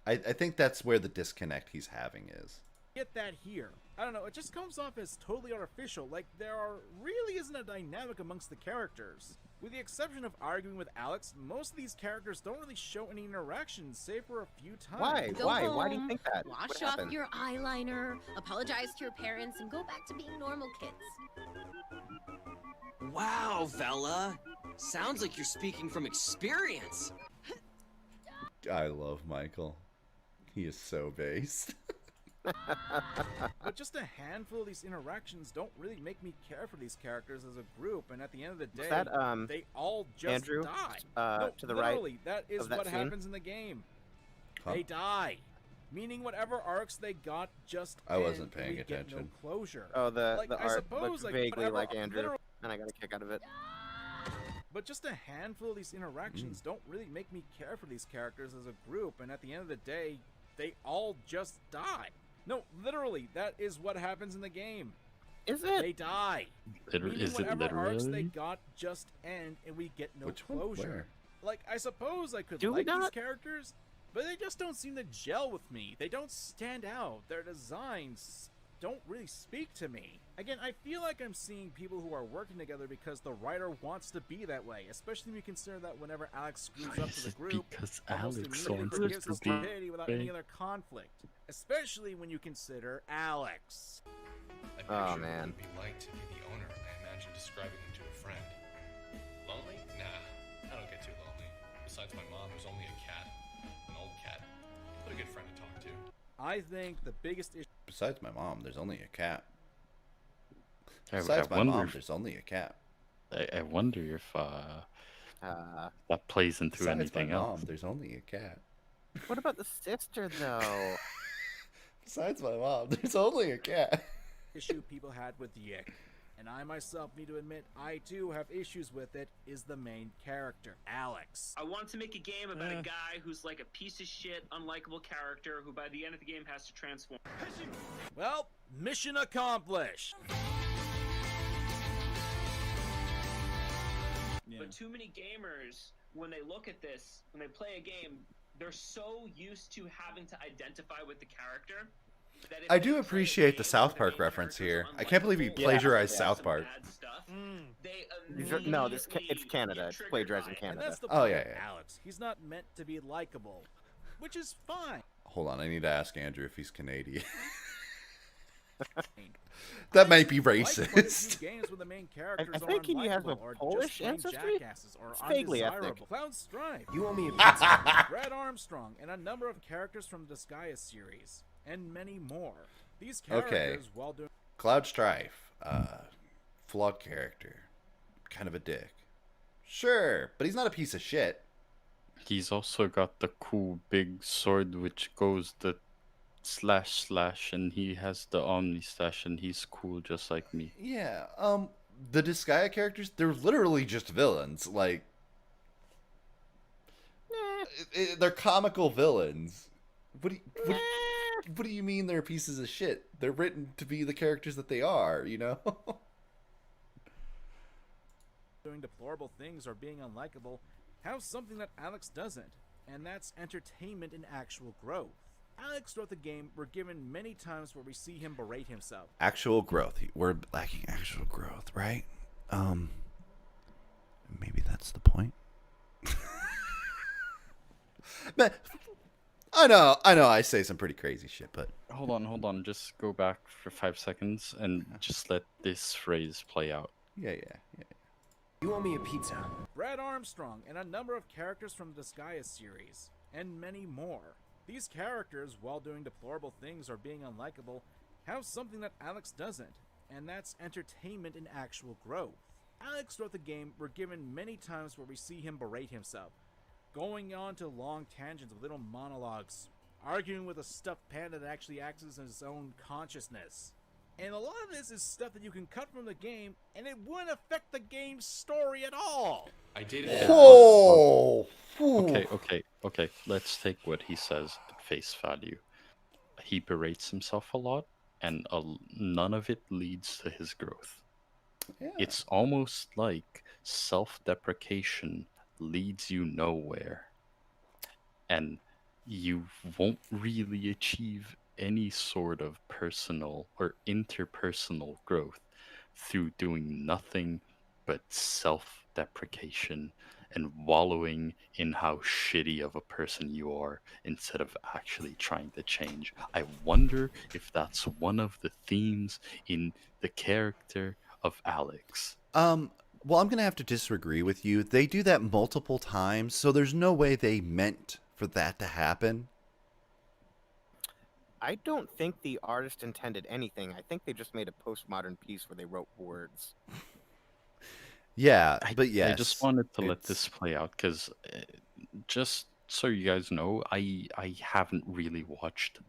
S1: I think that's where the disconnect he's having is.
S5: Get that here. I don't know, it just comes off as totally artificial, like really isn't a dynamic amongst the characters. With the exception of arguing with Alex, most of these characters don't really show any interactions, save for a few times.
S2: Why?
S8: Go
S2: Why?
S8: home,
S2: Why do you think that?
S8: Wash
S2: What
S8: off
S2: happened?
S8: your eyeliner, apologize to your parents, and go back to being normal kids.
S10: Wow, Vela. Sounds like you're speaking from experience.
S1: I love Michael. He is so based.
S5: But just a handful of these interactions don't really make me care for these characters as a group, and at the end of the day, they all just
S2: Andrew,
S5: die.
S2: to the right
S5: literally, that is
S2: of that
S5: what
S2: scene?
S5: happens in the game.
S1: Huh?
S5: They die. Meaning whatever arcs they got just
S1: I wasn't
S5: end,
S1: paying
S5: we get no
S1: attention.
S5: closure.
S2: Oh, the
S5: Like, I
S2: art
S5: suppose,
S2: looked
S5: like,
S2: vaguely
S5: whatever,
S2: like Andrew,
S5: literal-
S2: and I got a kick out of it.
S5: But just a handful of these interactions don't really make me care for these characters as a group, and at the end of the day, they all just die. No, literally, that is what happens in the game.
S2: Is it?
S5: They die. Meaning
S11: Is it
S5: whatever arcs they
S11: literally?
S5: got just end, and we get no
S1: Which one?
S5: closure.
S1: Where?
S5: Like, I suppose I could
S2: Do we
S5: like these
S2: not?
S5: characters, but they just don't seem to gel with me. They don't stand out. Their designs don't really speak to me. Again, I feel like I'm seeing people who are working together because the writer wants to be that way, especially when you consider that whenever Alex screws up to the group,
S11: Because
S5: almost
S11: Alex
S5: immediately
S11: wants
S5: forgives
S11: to
S5: his
S11: be
S5: stupidity without any
S11: right.
S5: other conflict. Especially when you consider Alex.
S3: I
S2: Oh,
S3: picture
S2: man.
S3: what it would be like to be the owner. I imagine describing him to a friend. Lonely? Nah, I don't get too lonely. Besides my mom, there's only a cat. An old cat. But a good friend to talk to.
S5: I think the biggest issue.
S1: Besides my mom, there's only a cat.
S11: I
S1: Besides my
S11: wonder
S1: mom,
S11: if-
S1: there's only a cat.
S11: I wonder if that plays into
S1: Besides
S11: anything
S1: my mom,
S11: else.
S1: there's only a cat.
S2: What about the sister, though?
S1: Besides my mom, there's only a cat.
S5: issue people had with YIIK, and I myself need to admit I too have issues with it, is the main character, Alex.
S7: I want to make a game about a guy who's like a piece of shit, unlikable character who by the end of the game has to transform.
S5: Well, mission accomplished.
S7: But too many gamers, when they look at this, when they play a game, they're so used to having to identify with the character. That if
S1: I
S7: they
S1: do
S7: play a
S1: appreciate the
S7: game
S1: South
S7: where the
S1: Park
S7: main
S1: reference
S7: characters
S1: here.
S7: are
S1: I can't believe he
S7: unlikable,
S1: plagiarized
S7: or
S1: South
S7: some
S1: Park.
S7: bad stuff, they
S2: No, it's
S7: immediately
S2: Canada.
S7: get
S2: It's
S7: triggered
S2: plagiarized in
S7: by it.
S5: And
S2: Canada.
S5: that's the
S1: Oh,
S5: point
S1: yeah,
S5: of
S1: yeah.
S5: Alex. He's not meant to be likable, which is fine.
S1: Hold on, I need to ask Andrew if he's Canadian. That might be
S5: Like quite a
S1: racist.
S5: few games where the main characters
S2: I
S5: are
S2: think he has a
S5: unlikable or
S2: Polish
S5: just plain
S2: ancestry?
S5: jackasses or
S2: It's vaguely ethnic.
S5: undesirable. Cloud Strife,
S2: You owe me a pizza.
S5: Brad Armstrong, and a number of characters from the Disgaea series, and many more. These characters, while doing
S1: Cloud Strife, flawed character, kind of a dick. Sure, but he's not a piece of shit.
S11: He's also got the cool big sword which goes the // and he has the Omni stash and he's cool just like me.
S1: Yeah, the Disgaea characters, they're literally just villains. Like, they're comical villains. What do you mean they're pieces of shit? They're written to be the characters that they are, you know?
S5: doing deplorable things or being unlikable, have something that Alex doesn't, and that's entertainment and actual growth. Alex throughout the game, we're given many times where we see him berate himself.
S1: Actual growth. We're lacking actual growth, right? Maybe that's the point. But I know I say some pretty crazy shit, but
S11: Hold on. Just go back for 5 seconds and just let this phrase play out.
S1: Yeah.
S12: You owe me a pizza.
S5: Brad Armstrong and a number of characters from the Disgaea series, and many more. These characters, while doing deplorable things or being unlikable, have something that Alex doesn't, and that's entertainment and actual growth. Alex throughout the game were given many times where we see him berate himself, going on to long tangents with little monologues, arguing with a stuffed panda that actually acts as his own consciousness. And a lot of this is stuff that you can cut from the game, and it wouldn't affect the game's story at all.
S3: I did
S11: Okay. Let's take what he says at face value. He berates himself a lot, and none of it leads to his growth.
S1: Yeah.
S11: It's almost like self-deprecation leads you nowhere, and you won't really achieve any sort of personal or interpersonal growth through doing nothing but self-deprecation and wallowing in how shitty of a person you are instead of actually trying to change. I wonder if that's one of the themes in the character of Alex.
S1: Well, I'm gonna have to disagree with you. They do that multiple times, so there's no way they meant for that to happen.
S2: I don't think the artist intended anything. I think they just made a postmodern piece where they wrote words.
S1: Yeah, but yes.
S11: I just wanted to let this play out because just so you guys know, I haven't really watched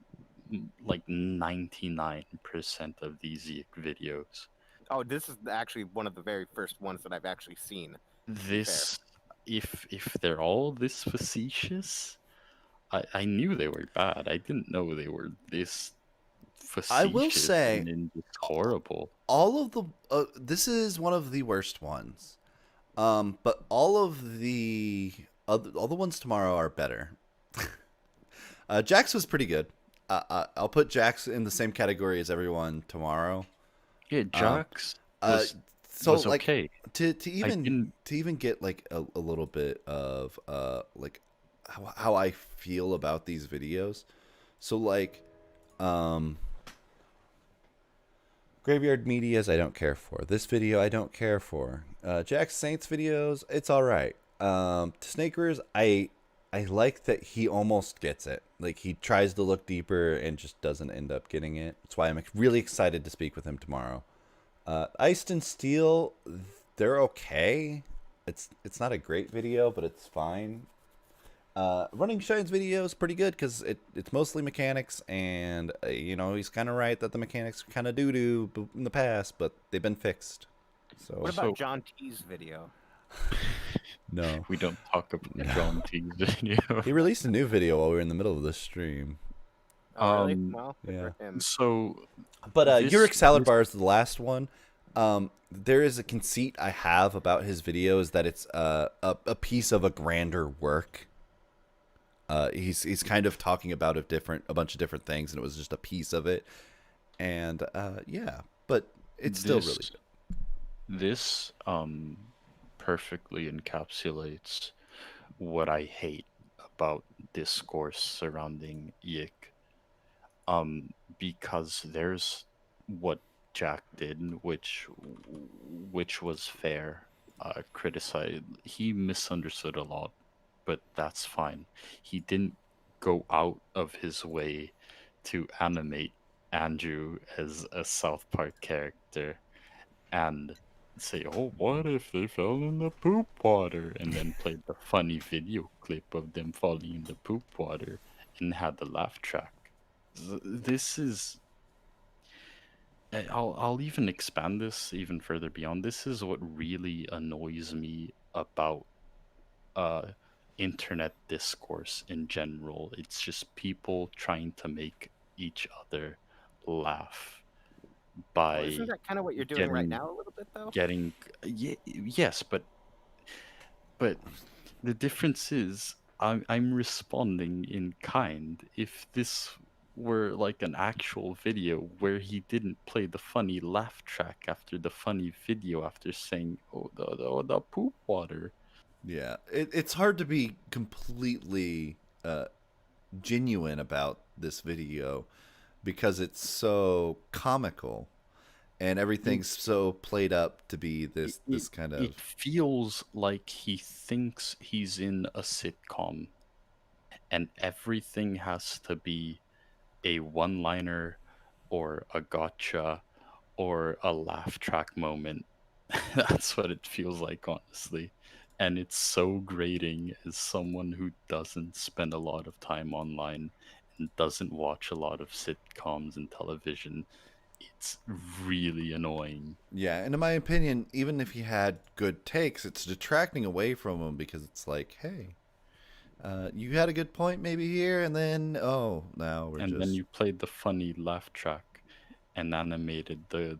S11: like 99% of these YIIK videos.
S2: Oh, this is actually one of the very first ones that I've actually seen.
S11: This, if they're all this facetious, I knew they were bad. I didn't know they were this facetious.
S1: I will say,
S11: and just horrible.
S1: All of the this is one of the worst ones, but all the ones tomorrow are better. Jax was pretty good. I'll put Jax in the same category as everyone tomorrow.
S11: Yeah, Jax
S1: was
S11: okay.
S1: To even get like a little bit of like how I feel about these videos. So like Graveyard Medias I don't care for. This video I don't care for. Jax Saints videos, it's alright. Snaker's I like that he almost gets it. Like he tries to look deeper and just doesn't end up getting it. That's why I'm really excited to speak with him tomorrow. Iced and Steel, they're okay. It's not a great video, but it's fine. Running Shine's video is pretty good because it's mostly mechanics, and you know he's kind of right that the mechanics kind of doo-doo in the past, but they've been fixed. So
S2: what about John T's video?
S1: No,
S11: we don't talk about John T's video.
S1: He released a new video while we were in the middle of this stream.
S2: Oh, really? Well,
S1: yeah.
S11: So,
S1: but YIIK Salad Bar is the last one. There is a conceit I have about his videos that it's a piece of a grander work. He's kind of talking about a bunch of different things, and it was just a piece of it. And yeah, but it's still really good.
S11: This perfectly encapsulates what I hate about discourse surrounding YIIK. Because there's what Jack did, which was fair. Criticized. He misunderstood a lot, but that's fine. He didn't go out of his way to animate Andrew as a South Park character and say, oh, what if they fell in the poop water? And then played the funny video clip of them falling in the poop water and had the laugh track. This is... I'll even expand this even further beyond. This is what really annoys me about internet discourse in general. It's just people trying to make each other laugh by
S2: isn't that kind of what you're doing right now a little bit though?
S11: Yes, but the difference is I'm responding in kind. If this were like an actual video where he didn't play the funny laugh track after the funny video after saying the poop water.
S1: Yeah, it's hard to be completely genuine about this video because it's so comical and everything's so played up to be this kind of.
S11: It feels like he thinks he's in a sitcom, and everything has to be a one-liner or a gotcha or a laugh track moment. That's what it feels like, honestly. And it's so grating as someone who doesn't spend a lot of time online and doesn't watch a lot of sitcoms and television. It's really annoying.
S1: Yeah, and in my opinion, even if he had good takes, it's detracting away from him because it's like, hey, you had a good point maybe here, and then now we're
S11: And
S1: just.
S11: then you played the funny laugh track and animated the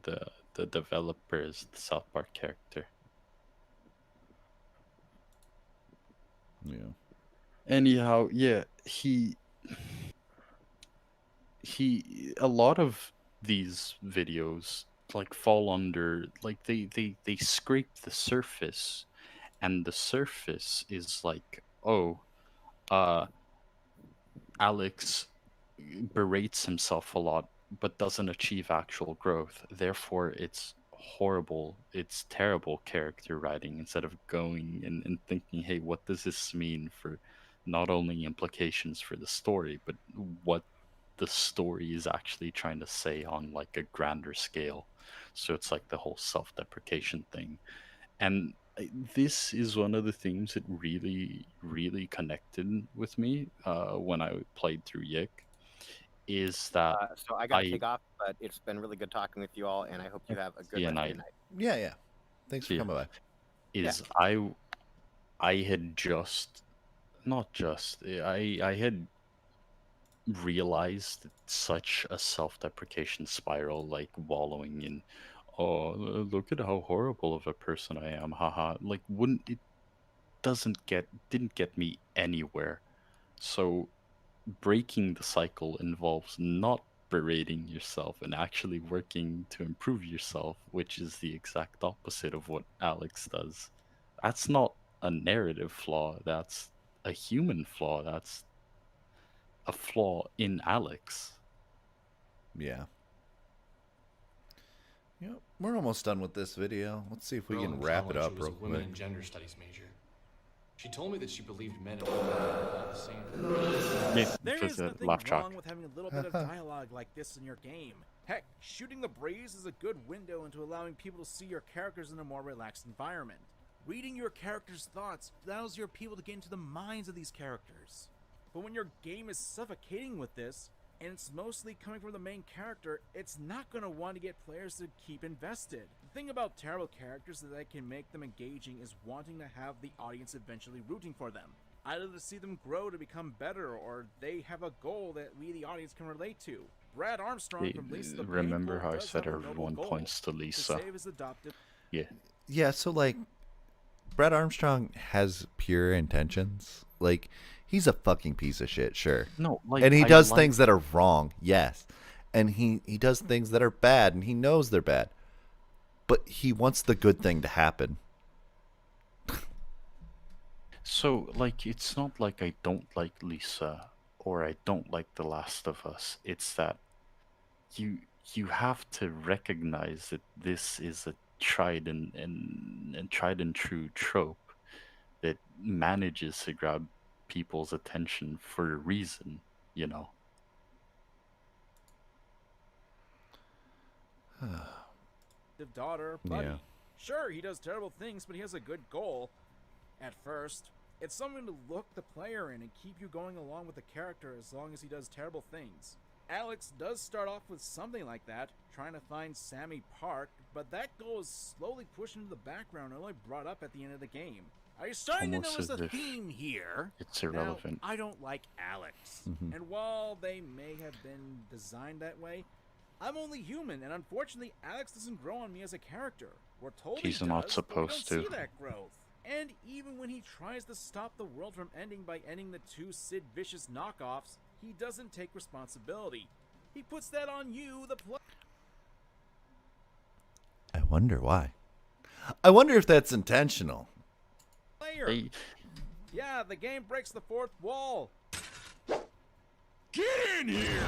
S11: developers, the South Park character.
S1: Yeah.
S11: Anyhow, yeah, a lot of these videos like fall under, like they scrape the surface, and the surface is like, oh, Alex berates himself a lot but doesn't achieve actual growth, therefore it's horrible, it's terrible character writing, instead of going and thinking, hey, what does this mean for not only implications for the story, but what the story is actually trying to say on like a grander scale. So it's like the whole self-deprecation thing. And this is one of the things that really connected with me when I played through YIIK, is that
S2: So I gotta take off, but it's been really good talking with you all, and I hope you have a good rest of your night.
S1: Yeah. Thanks for coming by.
S11: I had just, not just, I had realized such a self-deprecation spiral, like wallowing in, oh, look at how horrible of a person I am, haha. Like, didn't get me anywhere. So breaking the cycle involves not berating yourself and actually working to improve yourself, which is the exact opposite of what Alex does. That's not a narrative flaw, that's a human flaw, that's a flaw in Alex.
S1: Yeah. Yep, we're almost done with this video. Let's see if we
S3: Girl
S1: can
S3: in
S1: wrap it
S3: college
S1: up
S3: who was
S1: real
S3: a women
S1: quick.
S3: and gender studies major. She told me that she believed men and women were all the same.
S5: There is nothing wrong with having a little bit of dialogue like this in your game. Heck, shooting the breeze is a good window into allowing people to see your characters in a more relaxed environment. Reading your characters' thoughts allows your people to get into the minds of these characters. But when your game is suffocating with this, and it's mostly coming from the main character, it's not going to want to get players to keep invested. The thing about terrible characters that can make them engaging is wanting to have the audience eventually rooting for them. Either to see them grow to become better, or they have a goal that we, the audience, can relate to. Brad Armstrong from Lisa the
S11: Remember
S5: Painful
S11: how I
S5: does
S11: said
S5: have a noble
S11: everyone
S5: goal
S11: points to Lisa?
S5: save his adopted...
S1: Yeah, so like Brad Armstrong has pure intentions. Like, he's a fucking piece of shit, sure.
S11: No, like,
S1: and he
S11: I
S1: does
S11: like-
S1: things that are wrong, yes. And he does things that are bad, and he knows they're bad. But he wants the good thing to happen.
S11: So, like, it's not like I don't like Lisa or I don't like The Last of Us. It's that you have to recognize that this is a tried and true trope that manages to grab people's attention for a reason, you know.
S5: daughter, Buddy.
S1: Yeah.
S5: Sure, he does terrible things, but he has a good goal. At first, it's something to look the player in and keep you going along with the character as long as he does terrible things. Alex does start off with something like that, trying to find Sammy Park, but that goal is slowly pushed into the background and only brought up at the end of the game. Are you starting
S11: Almost
S5: to notice
S11: as
S5: a
S11: if
S5: theme here?
S11: it's irrelevant.
S5: Now, I don't like Alex.
S1: Mhm.
S5: And while they may have been designed that way, I'm only human, and unfortunately, Alex doesn't grow on me as a character. We're told
S11: He's
S5: he
S11: not
S5: does, but we don't
S11: supposed to.
S5: see that growth. And even when he tries to stop the world from ending by ending the two Sid Vicious knockoffs, he doesn't take responsibility. He puts that on you, the player.
S1: I wonder why. I wonder if that's intentional.
S5: Yeah, the game breaks the fourth wall.
S18: Get in here!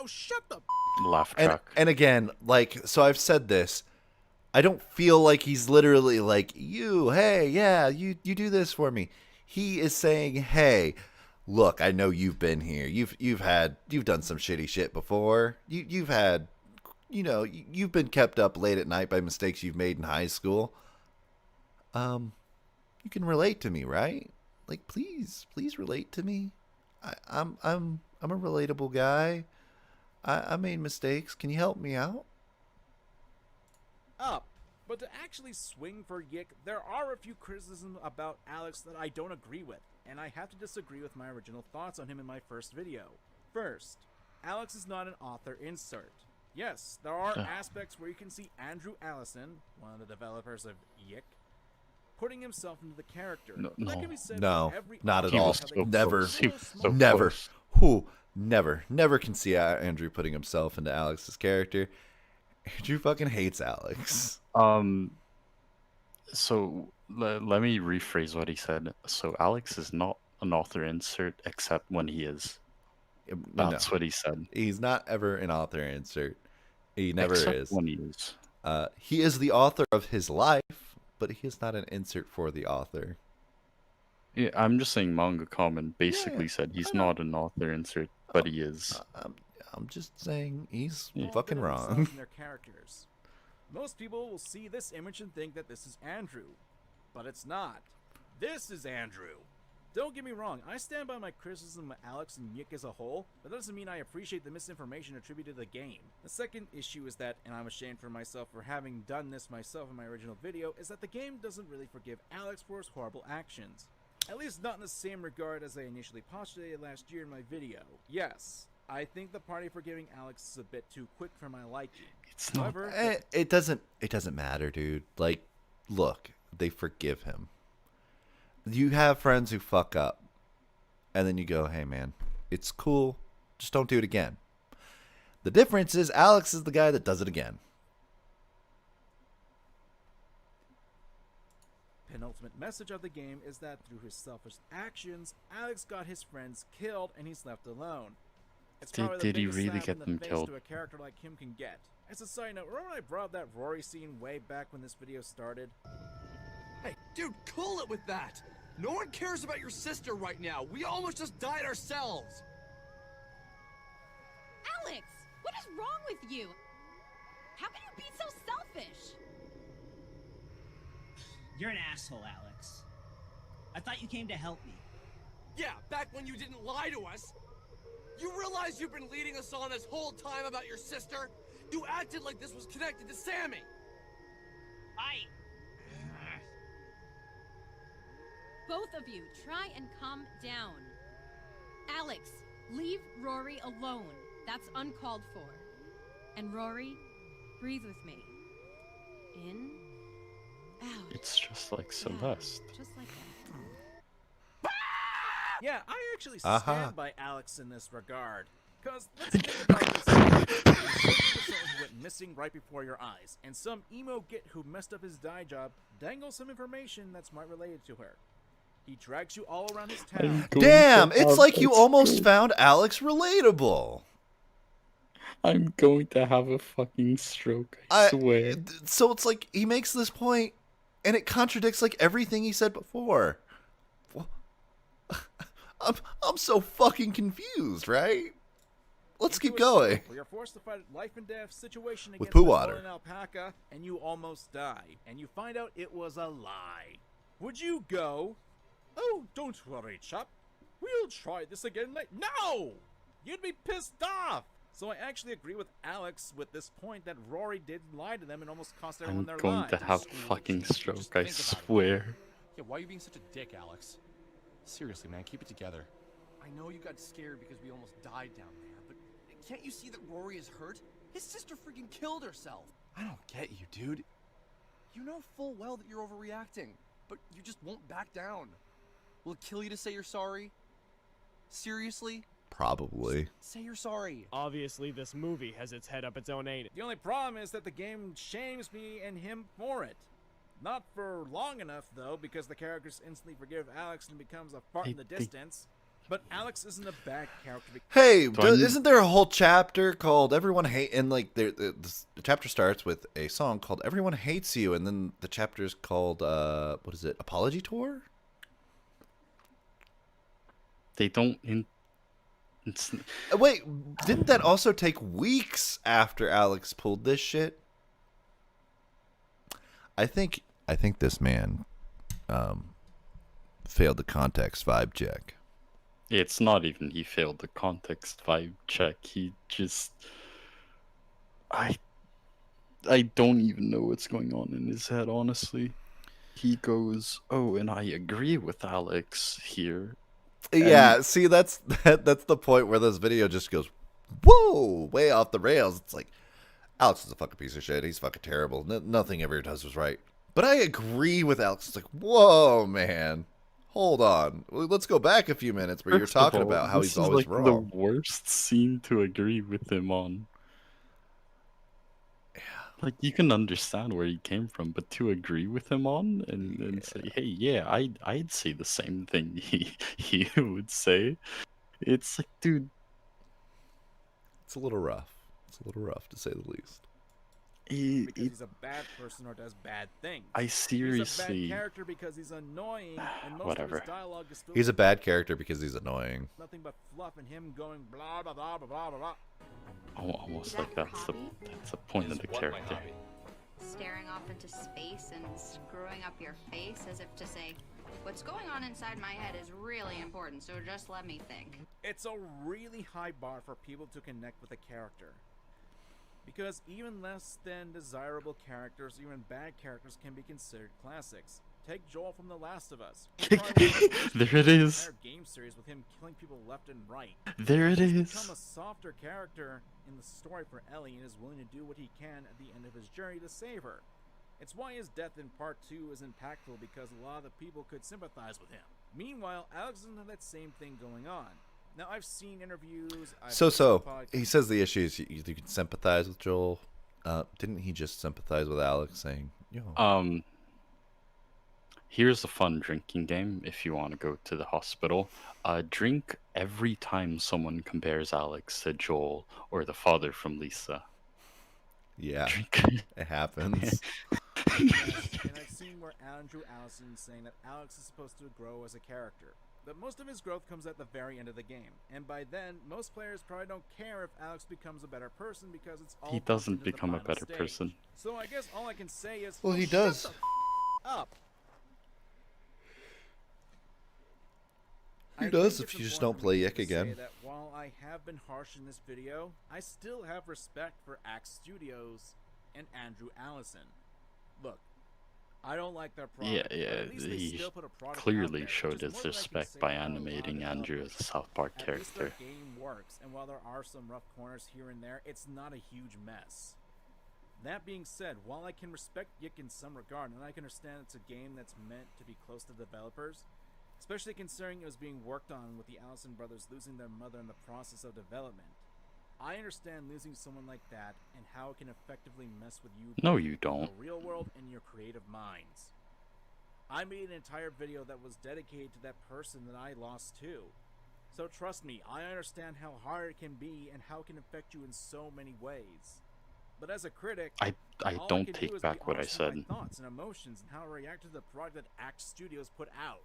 S5: Oh, shut the
S11: Laugh track.
S1: And again, like, so I've said this. I don't feel like he's literally like, hey, yeah, you do this for me. He is saying, hey, look, I know you've been here. You've done some shitty shit before. You've had, you've been kept up late at night by mistakes you've made in high school. You can relate to me, right? Like, please relate to me. I'm a relatable guy. I made mistakes. Can you help me out?
S5: up. But to actually swing for YIIK, there are a few criticisms about Alex that I don't agree with, and I have to disagree with my original thoughts on him in my first video. First, Alex is not an author insert. Yes, there are aspects where you can see Andrew Allison, one of the developers of YIIK, putting himself into the character. That can be said for every
S1: not at
S5: author
S1: all.
S5: how they
S1: Never,
S5: so
S1: never.
S5: close.
S1: Who? Never can see Andrew putting himself into Alex's character. Andrew fucking hates Alex.
S11: So let me rephrase what he said. So Alex is not an author insert except when he is. That's what he said.
S1: He's not ever an author insert. He never
S11: Except
S1: is.
S11: when he is.
S1: He is the author of his life, but he is not an insert for the author.
S11: Yeah, I'm just saying MangaKamen basically said he's not an author insert, but he is.
S1: I'm just saying he's
S5: All
S1: fucking
S5: fit themselves
S1: wrong.
S5: in their characters. Most people will see this image and think that this is Andrew, but it's not. This is Andrew. Don't get me wrong, I stand by my criticism of Alex and YIIK as a whole. That doesn't mean I appreciate the misinformation attributed to the game. The second issue is that, and I'm ashamed for myself for having done this myself in my original video, is that the game doesn't really forgive Alex for his horrible actions. At least not in the same regard as I initially postulated last year in my video. Yes, I think the party forgiving Alex is a bit too quick for my liking.
S11: It's not.
S5: However,
S1: It doesn't matter, dude. Like, look, they forgive him. You have friends who fuck up, and then you go, hey man, it's cool, just don't do it again. The difference is Alex is the guy that does it again.
S5: penultimate message of the game is that through his selfish actions, Alex got his friends killed and he's left alone. It's probably the
S11: Did he
S5: biggest
S11: really
S5: slap
S11: get
S5: in the
S11: them
S5: face
S11: killed?
S5: to a character like him can get. As a side note, remember when I brought up that Rory scene way back when this video started?
S15: Hey, dude, cool it with that! No one cares about your sister right now. We almost just died ourselves.
S8: Alex, what is wrong with you? How can you be so selfish?
S16: You're an asshole, Alex. I thought you came to help me.
S15: Yeah, back when you didn't lie to us. You realize you've been leading us on this whole time about your sister? You acted like this was connected to Sammy.
S8: Both of you, try and calm down. Alex, leave Rory alone. That's uncalled for. And Rory, breathe with me. In, out.
S11: It's just like Celeste.
S8: Just like that.
S5: Yeah, I actually
S1: Uh-huh.
S5: stand by Alex in this regard. Cause let's think about this. Someone who went missing right before your eyes, and some emo git who messed up his dye job dangles some information that's might related to her. He drags you all around his town.
S1: Damn, it's like you almost found Alex relatable.
S11: I'm going to have a fucking stroke, I swear.
S1: So it's like he makes this point, and it contradicts like everything he said before. I'm so fucking confused, right? Let's keep going.
S5: We are forced to fight a life and death situation
S1: With
S5: against
S1: poo
S5: a
S1: water.
S5: golden alpaca, and you almost die, and you find out it was a lie. Would you go? Oh, don't worry, chap. We'll try this again later. No! You'd be pissed off. So I actually agree with Alex with this point that Rory did lie to them and almost cost everyone
S11: I'm
S5: their
S11: going
S5: lives.
S11: to have a fucking stroke, I swear.
S22: Yeah, why are you being such a dick, Alex? Seriously, man, keep it together.
S15: I know you got scared because we almost died down there, but can't you see that Rory is hurt? His sister freaking killed herself.
S22: I don't get you, dude.
S15: You know full well that you're overreacting, but you just won't back down. Will it kill you to say you're sorry? Seriously?
S1: Probably.
S15: Say you're sorry.
S19: Obviously, this movie has its head up its own anus.
S5: The only problem is that the game shames me and him for it. Not for long enough, though, because the characters instantly forgive Alex and becomes a fart in the distance. But Alex isn't a bad character.
S1: Hey, isn't there a whole chapter called "Everyone Hate"? And like, the chapter starts with a song called "Everyone Hates You," and then the chapter is called what is it? Apology Tour.
S11: They don't.
S1: Wait, didn't that also take weeks after Alex pulled this shit? I think this man failed the context vibe check.
S11: It's not even he failed the context vibe check. He just. I don't even know what's going on in his head, honestly. He goes, "Oh, and I agree with Alex here."
S1: Yeah, see, that's the point where this video just goes, whoa, way off the rails. It's like, Alex is a fucking piece of shit. He's fucking terrible. Nothing ever does was right. But I agree with Alex. It's like, whoa, man. Hold on. Let's go back a few minutes where you're talking about how he's always wrong.
S11: This is the worst scene to agree with him on.
S1: Yeah.
S11: Like, you can understand where he came from, but to agree with him on and say, hey, yeah, I'd say the same thing he would say. It's like, dude.
S1: It's a little rough. It's a little rough, to say the least.
S5: Because he's a bad person or does bad things.
S11: I seriously.
S5: He's a bad character because he's annoying, and most
S11: Whatever.
S5: of his dialogue is filled
S1: He's a
S5: with
S1: bad character because he's annoying.
S5: nothing but fluff and him going blah blah blah blah blah blah.
S11: Almost like that's the point of the character.
S20: Staring off into space and screwing up your face as if to say, what's going on inside my head is really important, so just let me think.
S5: It's a really high bar for people to connect with a character. Because even less than desirable characters, even bad characters, can be considered classics. Take Joel from The Last of Us.
S11: There it is.
S5: Game series with him killing people left and right.
S11: There it
S5: He's
S11: is.
S5: become a softer character in the story for Ellie and is willing to do what he can at the end of his journey to save her. It's why his death in part 2 is impactful, because a lot of the people could sympathize with him. Meanwhile, Alex doesn't have that same thing going on. Now, I've seen interviews.
S1: He says the issue is you can sympathize with Joel. Didn't he just sympathize with Alex, saying, "Yo"?
S11: Here's a fun drinking game if you want to go to the hospital. Drink every time someone compares Alex to Joel or the father from Lisa.
S1: Yeah,
S11: Drink.
S1: It happens.
S5: And I've seen where Andrew Allison is saying that Alex is supposed to grow as a character. But most of his growth comes at the very end of the game. And by then, most players probably don't care if Alex becomes a better person because it's all
S11: He doesn't become a better person.
S5: So I guess all I can say is,
S1: Well, he does.
S5: Shut the up.
S1: He does if you just don't play YIIK again.
S5: That while I have been harsh in this video, I still have respect for Axe Studios and Andrew Allison. Look, I don't like their product.
S11: Yeah,
S5: but at least they
S11: he
S5: still put a product out
S11: clearly
S5: there,
S11: showed
S5: which is
S11: his
S5: more than I can
S11: respect
S5: say
S11: by
S5: about a lot of
S11: animating Andrew as a
S5: developers.
S11: South Park
S5: At least their
S11: character.
S5: game works, and while there are some rough corners here and there, it's not a huge mess. That being said, while I can respect YIIK in some regard, and I can understand it's a game that's meant to be close to developers, especially considering it was being worked on with the Allison brothers losing their mother in the process of development, I understand losing someone like that and how it can effectively mess with you.
S11: No, you
S5: in
S11: don't.
S5: the real world and your creative minds. I made an entire video that was dedicated to that person that I lost too. So trust me, I understand how hard it can be and how it can affect you in so many ways. But as a critic,
S11: I
S5: all
S11: don't
S5: can do
S11: take
S5: is
S11: back
S5: be
S11: what I
S5: honest with
S11: said.
S5: my thoughts and emotions and how I react to the product that Act Studios put out.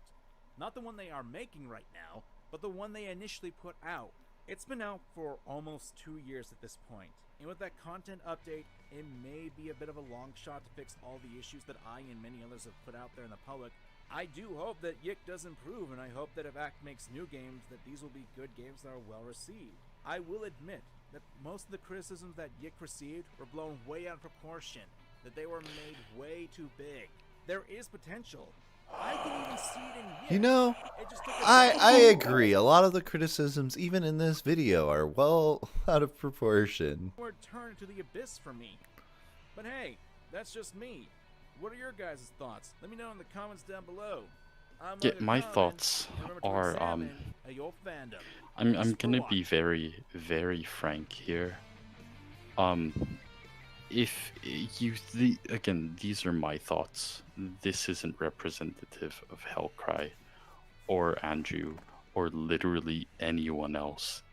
S5: Not the one they are making right now, but the one they initially put out. It's been out for almost 2 years at this point, and with that content update, it may be a bit of a long shot to fix all the issues that I and many others have put out there in the public. I do hope that YIIK does improve, and I hope that if ACT makes new games, that these will be good games that are well received. I will admit that most of the criticisms that YIIK received were blown way out of proportion, that they were made way too big. There is potential. I can even see it in YIIK.
S1: You know,
S5: It just took a
S1: I agree. A lot of the criticisms, even in this video, are well out of proportion.
S5: Word turned to the abyss for me. But hey, that's just me. What are your guys' thoughts? Let me know in the comments down below.
S11: Yeah, my thoughts are I'm gonna be very, very frank here. If you again, these are my thoughts. This isn't representative of Hellcry or Andrew or literally anyone else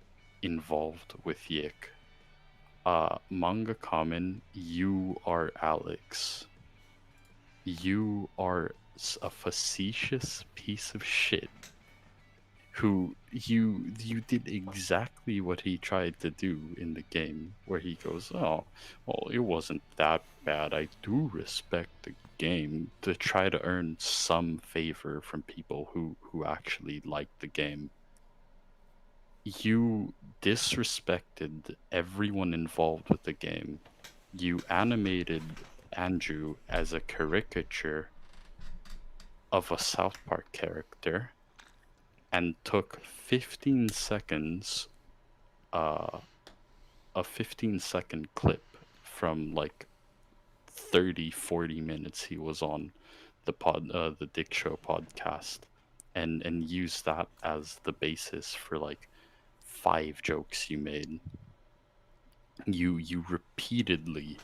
S11: involved with YIIK. MangaKamen, you are Alex. You are a facetious piece of shit who you did exactly what he tried to do in the game, where he goes, oh, well, it wasn't that bad. I do respect the game, to try to earn some favor from people who actually like the game. You disrespected everyone involved with the game. You animated Andrew as a caricature of a South Park character and took 15 seconds, a 15-second clip from like 30-40 minutes he was on the Dick Show podcast, and used that as the basis for like 5 jokes you made. You repeatedly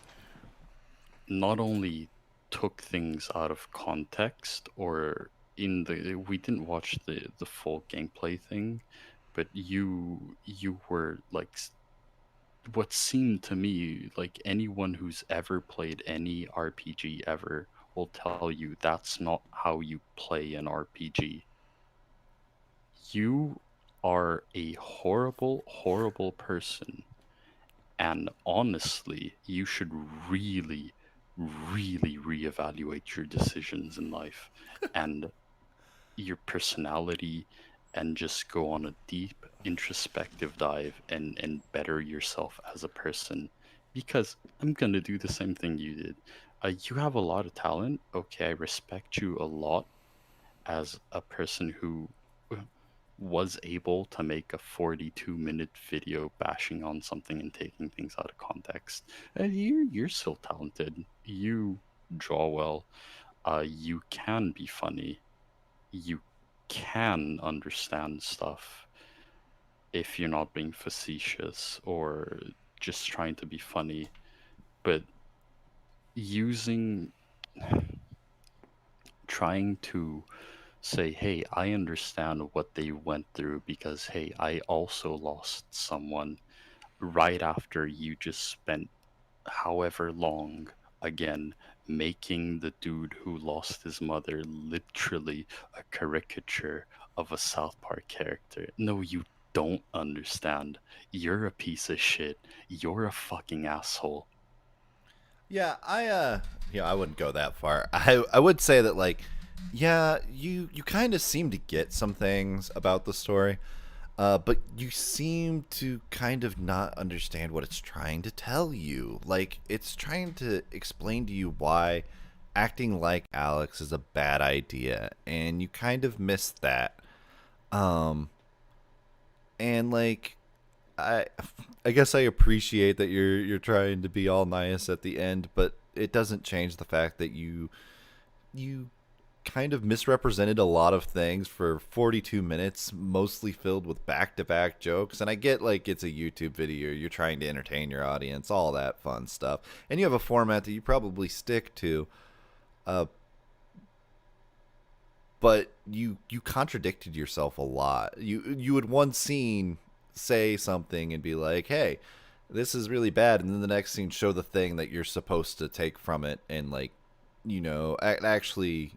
S11: not only took things out of context, or we didn't watch the full gameplay thing, but you were like, what seemed to me like anyone who's ever played any RPG ever will tell you that's not how you play an RPG. You are a horrible, horrible person. And honestly, you should really, really reevaluate your decisions in life and your personality, and just go on a deep introspective dive and better yourself as a person. Because I'm going to do the same thing you did. You have a lot of talent. Okay, I respect you a lot as a person who was able to make a 42-minute video bashing on something and taking things out of context. You're still talented. You draw well. You can be funny. You can understand stuff if you're not being facetious or just trying to be funny. But trying to say, hey, I understand what they went through because, hey, I also lost someone, right after you just spent however long, again, making the dude who lost his mother literally a caricature of a South Park character. No, you don't understand. You're a piece of shit. You're a fucking asshole.
S1: Yeah, I wouldn't go that far. I would say that, like, yeah, you kind of seem to get some things about the story, but you seem to kind of not understand what it's trying to tell you. Like, it's trying to explain to you why acting like Alex is a bad idea, and you kind of miss that. And like, I I guess I appreciate that you're trying to be all nice at the end, but it doesn't change the fact that you kind of misrepresented a lot of things for 42 minutes, mostly filled with back-to-back jokes. And I get, like, it's a YouTube video, you're trying to entertain your audience, all that fun stuff, and you have a format that you probably stick to, but you contradicted yourself a lot. You would one scene say something and be like, hey, this is really bad, and then the next scene show the thing that you're supposed to take from it, and, like, actually,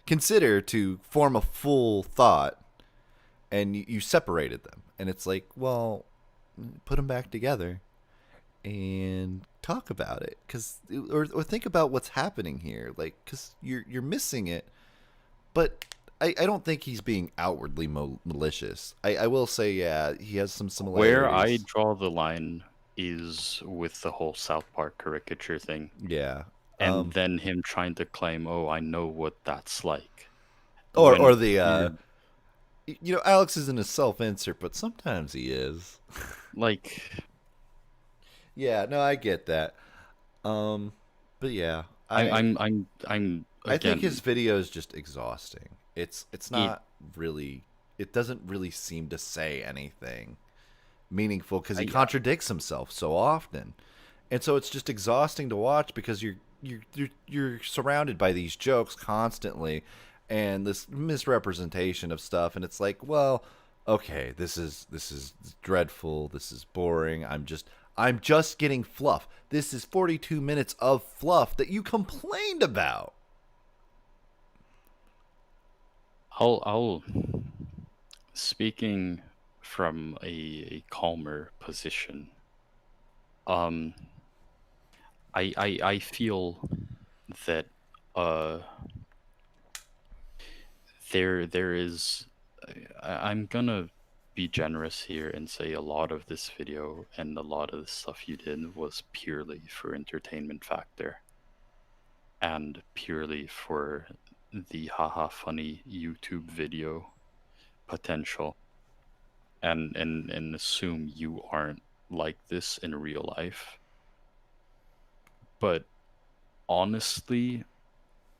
S1: consider to form a full thought, and you separated them. And it's like, well, put them back together and talk about it, or think about what's happening here, like, because you're missing it. But I don't think he's being outwardly malicious. I will say, yeah, he has some similarities.
S11: Where I draw the line is with the whole South Park caricature thing.
S1: Yeah.
S11: And then him trying to claim, oh, I know what that's like.
S1: Or the, Alex isn't a self-insert, but sometimes he is.
S11: Like...
S1: Yeah, no, I get that. But yeah,
S11: I'm
S1: again, I think his video is just exhausting. It's not really. It doesn't really seem to say anything meaningful because he contradicts himself so often, and so it's just exhausting to watch because you're surrounded by these jokes constantly, and this misrepresentation of stuff, and it's like, well, okay, this is dreadful, this is boring, I'm just getting fluff. This is 42 minutes of fluff that you complained about.
S11: I'll speaking from a calmer position. I feel that there is I'm gonna be generous here and say a lot of this video and a lot of the stuff you did was purely for entertainment factor and purely for the haha funny YouTube video potential, and assume you aren't like this in real life. But honestly,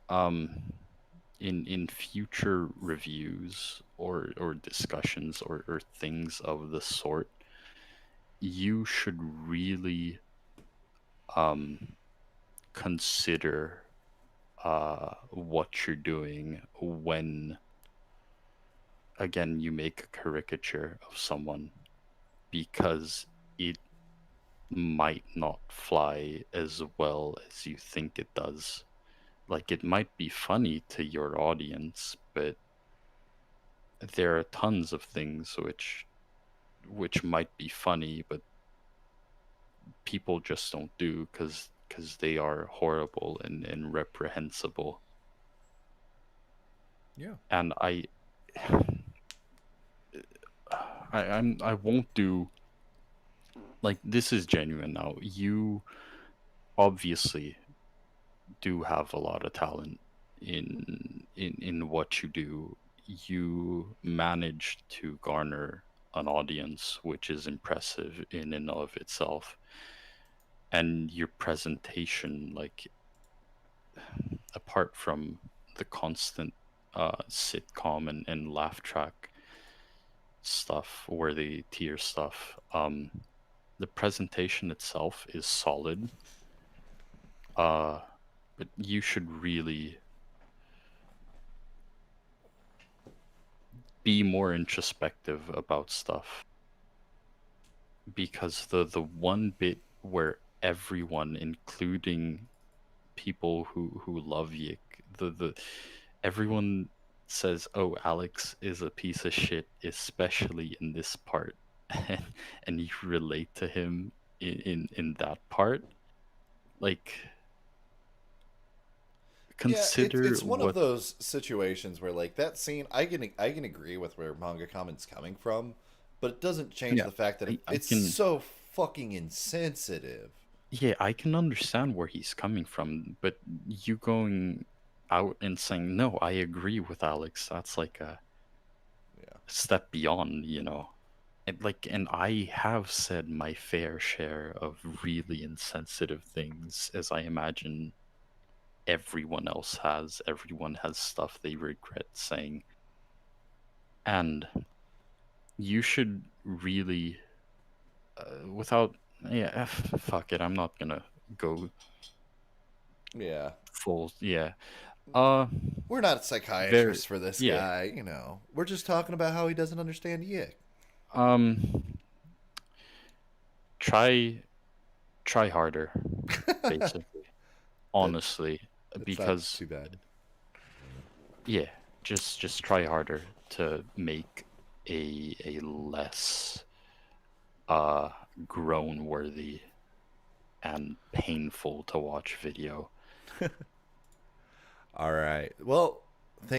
S11: in future reviews or discussions or things of the sort, you should really consider what you're doing when, again, you make a caricature of someone, because it might not fly as well as you think it does. Like, it might be funny to your audience, but there are tons of things which might be funny, but people just don't do because they are horrible and reprehensible.
S1: Yeah.
S11: And I won't do, like, this is genuine now. You obviously do have a lot of talent in what you do. You managed to garner an audience, which is impressive in and of itself. And your presentation, like, apart from the constant sitcom and laugh track stuff, or the tier stuff, the presentation itself is solid. But you should really be more introspective about stuff, because the one bit where everyone, including people who love YIIK, the everyone says, "Oh, Alex is a piece of shit," especially in this part, and you relate to him in that part, like, consider
S1: it's one
S11: what.
S1: of those situations where, like, that scene, I can agree with where MangaKamen's coming from, but it doesn't change
S11: Yeah,
S1: the fact that
S11: I
S1: it's
S11: can.
S1: so fucking insensitive.
S11: Yeah, I can understand where he's coming from, but you going out and saying, "No, I agree with Alex," that's like a step beyond, you know. And I have said my fair share of really insensitive things, as I imagine everyone else has. Everyone has stuff they regret saying. And you should really, without, yeah, fuck it, I'm not gonna go
S1: Yeah.
S11: full, yeah.
S1: We're not psychiatrists for this
S11: yeah.
S1: guy, you know. We're just talking about how he doesn't understand YIIK.
S11: Try harder, basically. Honestly,
S1: That's
S11: because
S1: not too bad.
S11: yeah, just try harder to make a less groan worthy and painful to watch video.
S1: All right. Well,